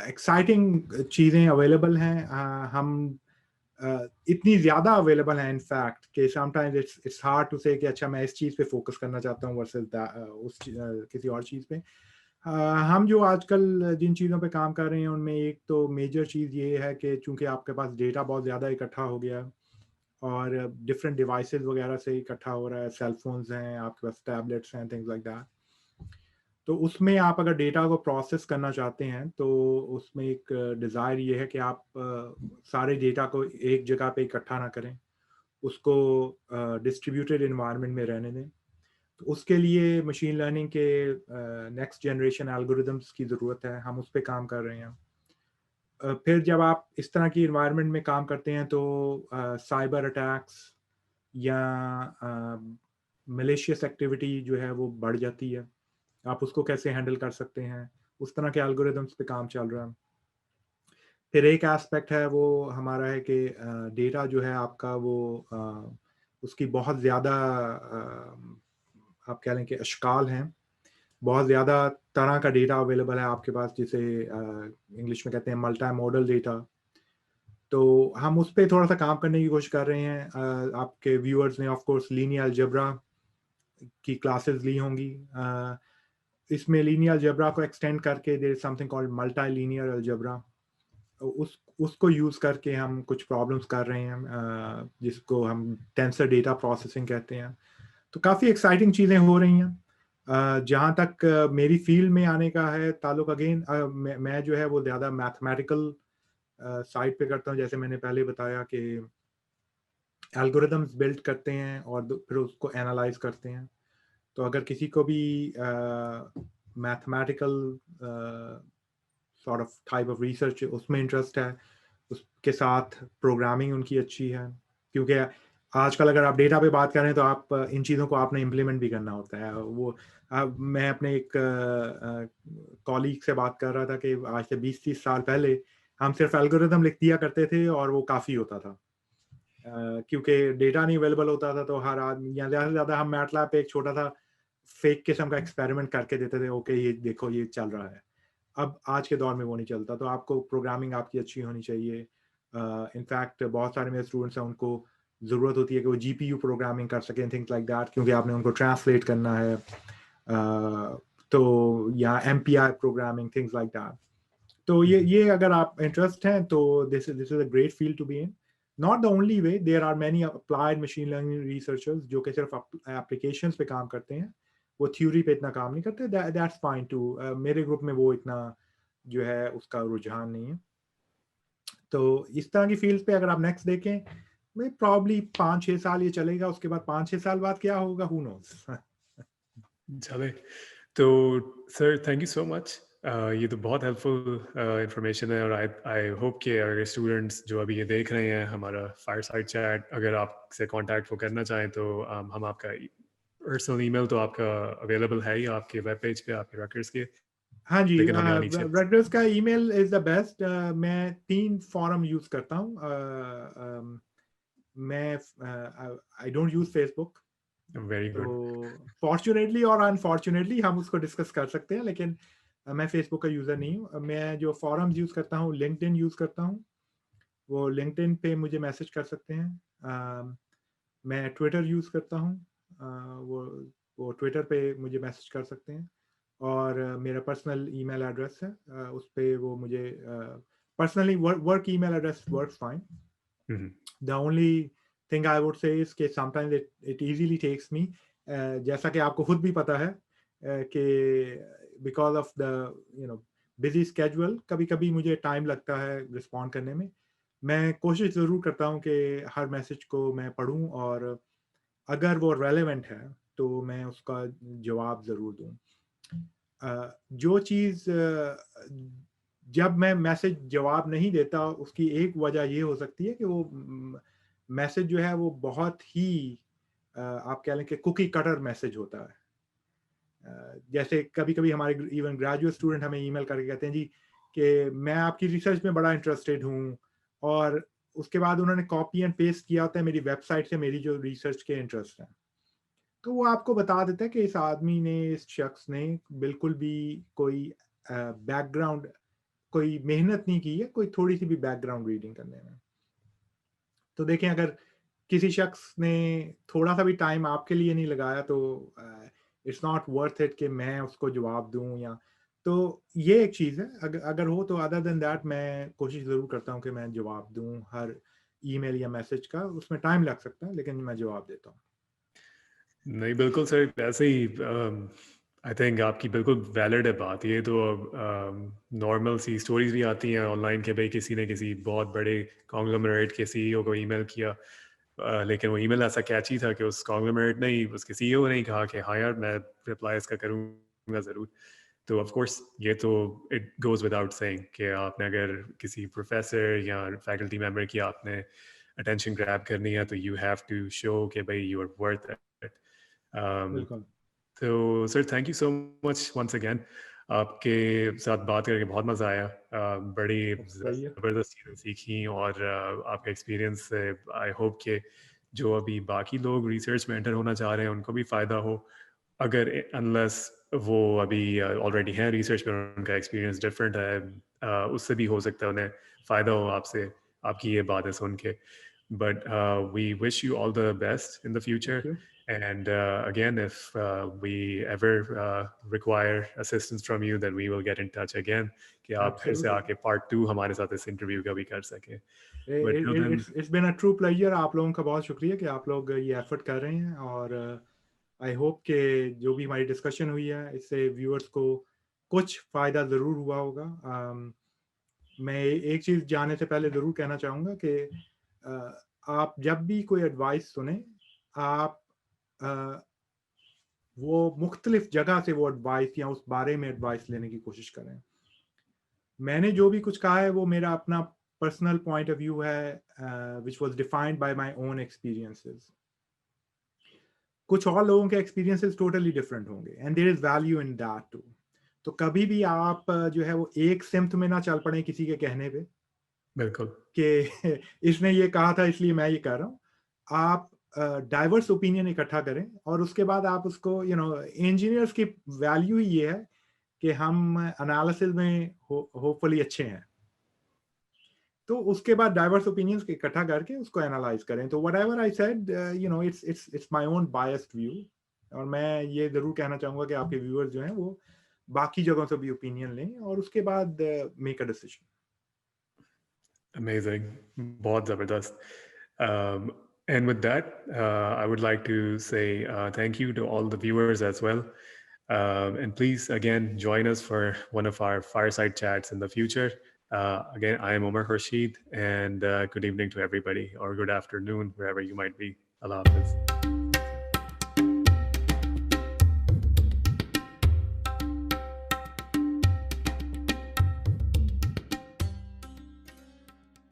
exciting चीज़ें available हैं, हम इतनी ज़्यादा available हैं in fact कि sometimes it's hard to say कि अच्छा मैं इस चीज़ पे focus करना चाहता हूँ versus किसी और चीज़ पे. हम जो आजकल जिन चीज़ों पे काम कर रहे हैं उनमें एक तो मेजर चीज़ ये है कि चूंकि आपके पास डेटा बहुत ज़्यादा इकट्ठा हो गया और डिफरेंट डिवाइसेस वगैरह से इकट्ठा हो रहा है, सेल फोन्स हैं, आपके पास टैबलेट्स हैं, थिंग्स लाइक दैट, तो उसमें आप अगर डेटा को प्रोसेस करना चाहते हैं तो उसमें एक डिज़ायर ये है कि आप सारे डेटा को एक जगह पे इकट्ठा ना करें, उसको डिस्ट्रीब्यूटेड इन्वायरमेंट में रहने दें. तो उसके लिए मशीन लर्निंग के नेक्स्ट जनरेशन एल्गोरिदम्स की ज़रूरत है, हम उस पर काम कर रहे हैं. फिर जब आप इस तरह की इन्वायरमेंट में काम करते हैं तो साइबर अटैक्स या मलेशियस एक्टिविटी जो है वो बढ़ जाती है, आप उसको कैसे हैंडल कर सकते हैं, उस तरह के एल्गोरिदम्स पे काम चल रहा है. फिर एक एस्पेक्ट है वो हमारा है कि डेटा जो है आपका वो उसकी बहुत ज़्यादा आप कह लें कि अशकाल हैं, बहुत ज़्यादा तरह का डेटा अवेलेबल है आपके पास, जिसे इंग्लिश में कहते हैं मल्टी मॉडल डेटा. तो हम उस पे थोड़ा सा काम करने की कोशिश कर रहे हैं. आपके व्यूअर्स ने ऑफ कोर्स लीनियर अलजेब्रा की क्लासेस ली होंगी. इसमें लीनियर अलजेब्रा को एक्सटेंड करके there is something called multi linear algebra, उसको यूज़ करके हम कुछ प्रॉब्लम्स कर रहे हैं जिसको हम टेंसर डेटा प्रोसेसिंग कहते हैं. तो काफ़ी एक्साइटिंग चीज़ें हो रही हैं. जहाँ तक मेरी फील्ड में आने का है ताल्लुक, अगेन मैं जो है वो ज़्यादा मैथमेटिकल साइड पे करता हूँ. जैसे मैंने पहले बताया कि एल्गोरिदम्स बिल्ड करते हैं और फिर उसको एनालाइज करते हैं. तो अगर किसी को भी mathematical sort of type of research उसमें इंटरेस्ट है, उसके साथ प्रोग्रामिंग उनकी अच्छी है, क्योंकि आजकल अगर आप डेटा पे बात करें तो आप इन चीज़ों को आपने इम्प्लीमेंट भी करना होता है। वो मैं अपने एक कॉलीग से बात कर रहा था कि आज से 20-30 साल पहले हम सिर्फ एल्गोरिदम लिख दिया करते थे और वो काफ़ी होता था। क्योंकि डेटा नहीं अवेलेबल होता था तो हर आदमी या ज़्यादा से ज़्यादा हम मैटलैब पे एक छोटा-सा फेक किस्म का एक्सपेरिमेंट करके देते थे, ओके ये देखो ये चल रहा है। अब आज के दौर में वो नहीं चलता, तो आपको प्रोग्रामिंग आपकी अच्छी होनी चाहिए। इनफैक्ट बहुत सारे मेरे स्टूडेंट्स हैं उनको ज़रूरत होती है कि वो जीपीयू प्रोग्रामिंग कर सकें, थिंग्स लाइक दैट, क्योंकि आपने उनको ट्रांसलेट करना है। तो या MPI programming, things like that. तो ये अगर आप इंटरेस्ट हैं तो this is a great field to be in. Not the only way, there are many applied machine learning researchers जो कि सिर्फ एप्लीकेशंस पे काम करते हैं, वो थ्योरी पे इतना काम नहीं करते। That's fine too. मेरे ग्रुप में वो इतना जो है उसका रुझान नहीं है। तो इस तरह की फील्ड पे अगर आप नेक्स्ट देखें, मैं प्रॉब्ली 5-6 साल ये चलेगा, उसके बाद 5-6 साल बाद क्या होगा, हु नोज। चले तो sir thank you so much. ये तो बहुत हेल्पफुल इंफॉर्मेशन है और आई आई होप कि अगर स्टूडेंट्स जो अभी ये देख रहे हैं हमारा फायरसाइड चैट, अगर आपसे कांटेक्ट वो करना चाहें तो हम आपका पर्सनल ईमेल तो आपका अवेलेबल है ही आपके वेब पेज पे, आपके records के, हाँ जी, लेकिन हम यहाँ नीचे रटगर्स का ईमेल इज द बेस्ट। मैं 3 फॉरम यूज करता हूँ। मैं I don't use Facebook. Very तो गुड। फॉर्चुनेटली और अनफॉर्चुनेटली हम उसको डिस्कस कर सकते हैं, लेकिन मैं फेसबुक का यूज़र नहीं हूँ। मैं जो फॉरम्स यूज़ करता हूँ, लिंक्डइन यूज़ करता हूँ। वो लिंक्डइन पे मुझे मैसेज कर सकते हैं। मैं ट्विटर यूज़ करता हूँ। वो ट्विटर पे मुझे मैसेज कर सकते हैं। और मेरा पर्सनल ईमेल एड्रेस है, उस पे वो मुझे personally work email address works fine. The only thing I would say is कि sometimes it easily takes me, जैसा कि आपको खुद भी पता है, कि because of the you know busy schedule कभी-कभी मुझे टाइम लगता है रिस्पॉन्ड करने में। मैं कोशिश ज़रूर करता हूँ कि हर मैसेज को मैं पढूँ और अगर वो रेलेवेंट है तो मैं उसका जवाब ज़रूर दूँ। जो चीज़ जब मैं मैसेज जवाब नहीं देता, उसकी एक वजह ये हो सकती है कि वो मैसेज जो है वो बहुत ही आप कह लें कि कुकी कटर मैसेज होता है। जैसे कभी-कभी हमारे इवन ग्रेजुएट स्टूडेंट हमें ईमेल करके कहते हैं जी कि मैं आपकी रिसर्च में बड़ा इंटरेस्टेड हूँ, और उसके बाद उन्होंने कॉपी एंड पेस्ट किया होता है मेरी वेबसाइट से मेरी जो रिसर्च के इंटरेस्ट हैं। तो वो आपको बता देता है कि इस आदमी ने, इस शख्स ने बिल्कुल भी कोई बैकग्राउंड, कोई मेहनत नहीं की है, कोई थोड़ी-सी भी बैकग्राउंड रीडिंग करने में। तो देखें, अगर किसी शख्स ने थोड़ा-सा भी टाइम आपके लिए नहीं लगाया तो इट्स नॉट वर्थ इट कि मैं उसको जवाब दूँ, या तो ये एक चीज़ है। अगर हो तो अदर देन दैट मैं कोशिश ज़रूर करता हूँ कि मैं जवाब दूँ हर ईमेल या मैसेज का। उसमें टाइम लग सकता है लेकिन मैं जवाब देता हूँ। नहीं बिल्कुल सर, वैसे ही आई थिंक आपकी बिल्कुल वैलिड है बात। ये तो नॉर्मल सी स्टोरीज भी आती हैं ऑनलाइन के भाई किसी ने किसी बहुत बड़े कॉन्ग्लोमरेट के सीईओ को ईमेल किया, लेकिन वो ईमेल ऐसा कैची था कि उस कॉन्ग्लोमरेट ने ही, उसके सीईओ ने ही कहा कि हाँ यार मैं रिप्लाई इसका करूँगा ज़रूर। तो ऑफ कोर्स ये तो इट गोज़ विदाउट सेइंग कि आपने अगर किसी प्रोफेसर या फैकल्टी मेंबर की आपने अटेंशन ग्रैब करनी है तो यू हैव टू शो कि भाई यू आर वर्थ इट। बिल्कुल। तो sir thank you so much once again. आपके साथ बात करके बहुत मज़ा आया। बड़ी सही है। ज़बरदस्त चीज़ें सीखी और आपका एक्सपीरियंस से आई होप कि जो अभी बाकी लोग रिसर्च में एंटर होना चाह रहे हैं उनको भी फ़ायदा हो। अगर अनलेस वो अभी ऑलरेडी हैं रिसर्च में, उनका एक्सपीरियंस डिफरेंट है, उससे भी हो सकता है उन्हें फ़ायदा हो आपसे, आपकी ये बातें सुन के। But we wish you all the best in the future. Thank you. And again, if we ever require assistance from you, then we will get in touch again कि आप फिर से एब्सोल्युटली। आके पार्ट 2 हमारे साथ इस इंटरव्यू का भी कर सकें। But till then, it's been a true pleasure. आप लोगों का बहुत शुक्रिया कि आप लोग ये एफर्ट कर रहे हैं, और आई होप कि जो भी हमारी डिस्कशन हुई है इससे व्यूअर्स को कुछ फ़ायदा ज़रूर हुआ होगा। मैं एक चीज़ जानने से पहले ज़रूर कहना चाहूँगा कि आप जब भी कोई एडवाइस सुने, आप अ, वो मुख्तलिफ जगह से वो एडवाइस या उस बारे में एडवाइस लेने की कोशिश करें। मैंने जो भी कुछ कहा है वो मेरा अपना पर्सनल पॉइंट ऑफ व्यू है which was defined by my own experiences. कुछ और लोगों के एक्सपीरियंसेस टोटली डिफरेंट होंगे and there is value in that too. तो कभी भी आप जो है वो एक सिमत में ना चल पड़े किसी के कहने पे बिल्कुल। कि इसने ये कहा था इसलिए मैं ये कह रहा हूँ। आप डाइवर्स ओपिनियन इकट्ठा करें और उसके बाद आप उसको इंजीनियर्स की वैल्यू ही ये है कि हम एनालिसिस में होपफुली अच्छे हैं। तो उसके बाद डाइवर्स ओपिनियंस इकट्ठा करके उसको एनालाइज करें। तो whatever I said it's my own biased view. और मैं ये जरूर कहना चाहूंगा कि आपके व्यूअर्स जो हैं वो बाकी जगहों से भी ओपिनियन लें और उसके बाद मेक अ डिसीजन। Amazing. बहुत ज़बरदस्त. And with that, I would like to say thank you to all the viewers as well. And please, again, join us for one of our fireside chats in the future. Again, I am Omar Khurshid, and good evening to everybody, or good afternoon, wherever you might be. Allah Hafiz.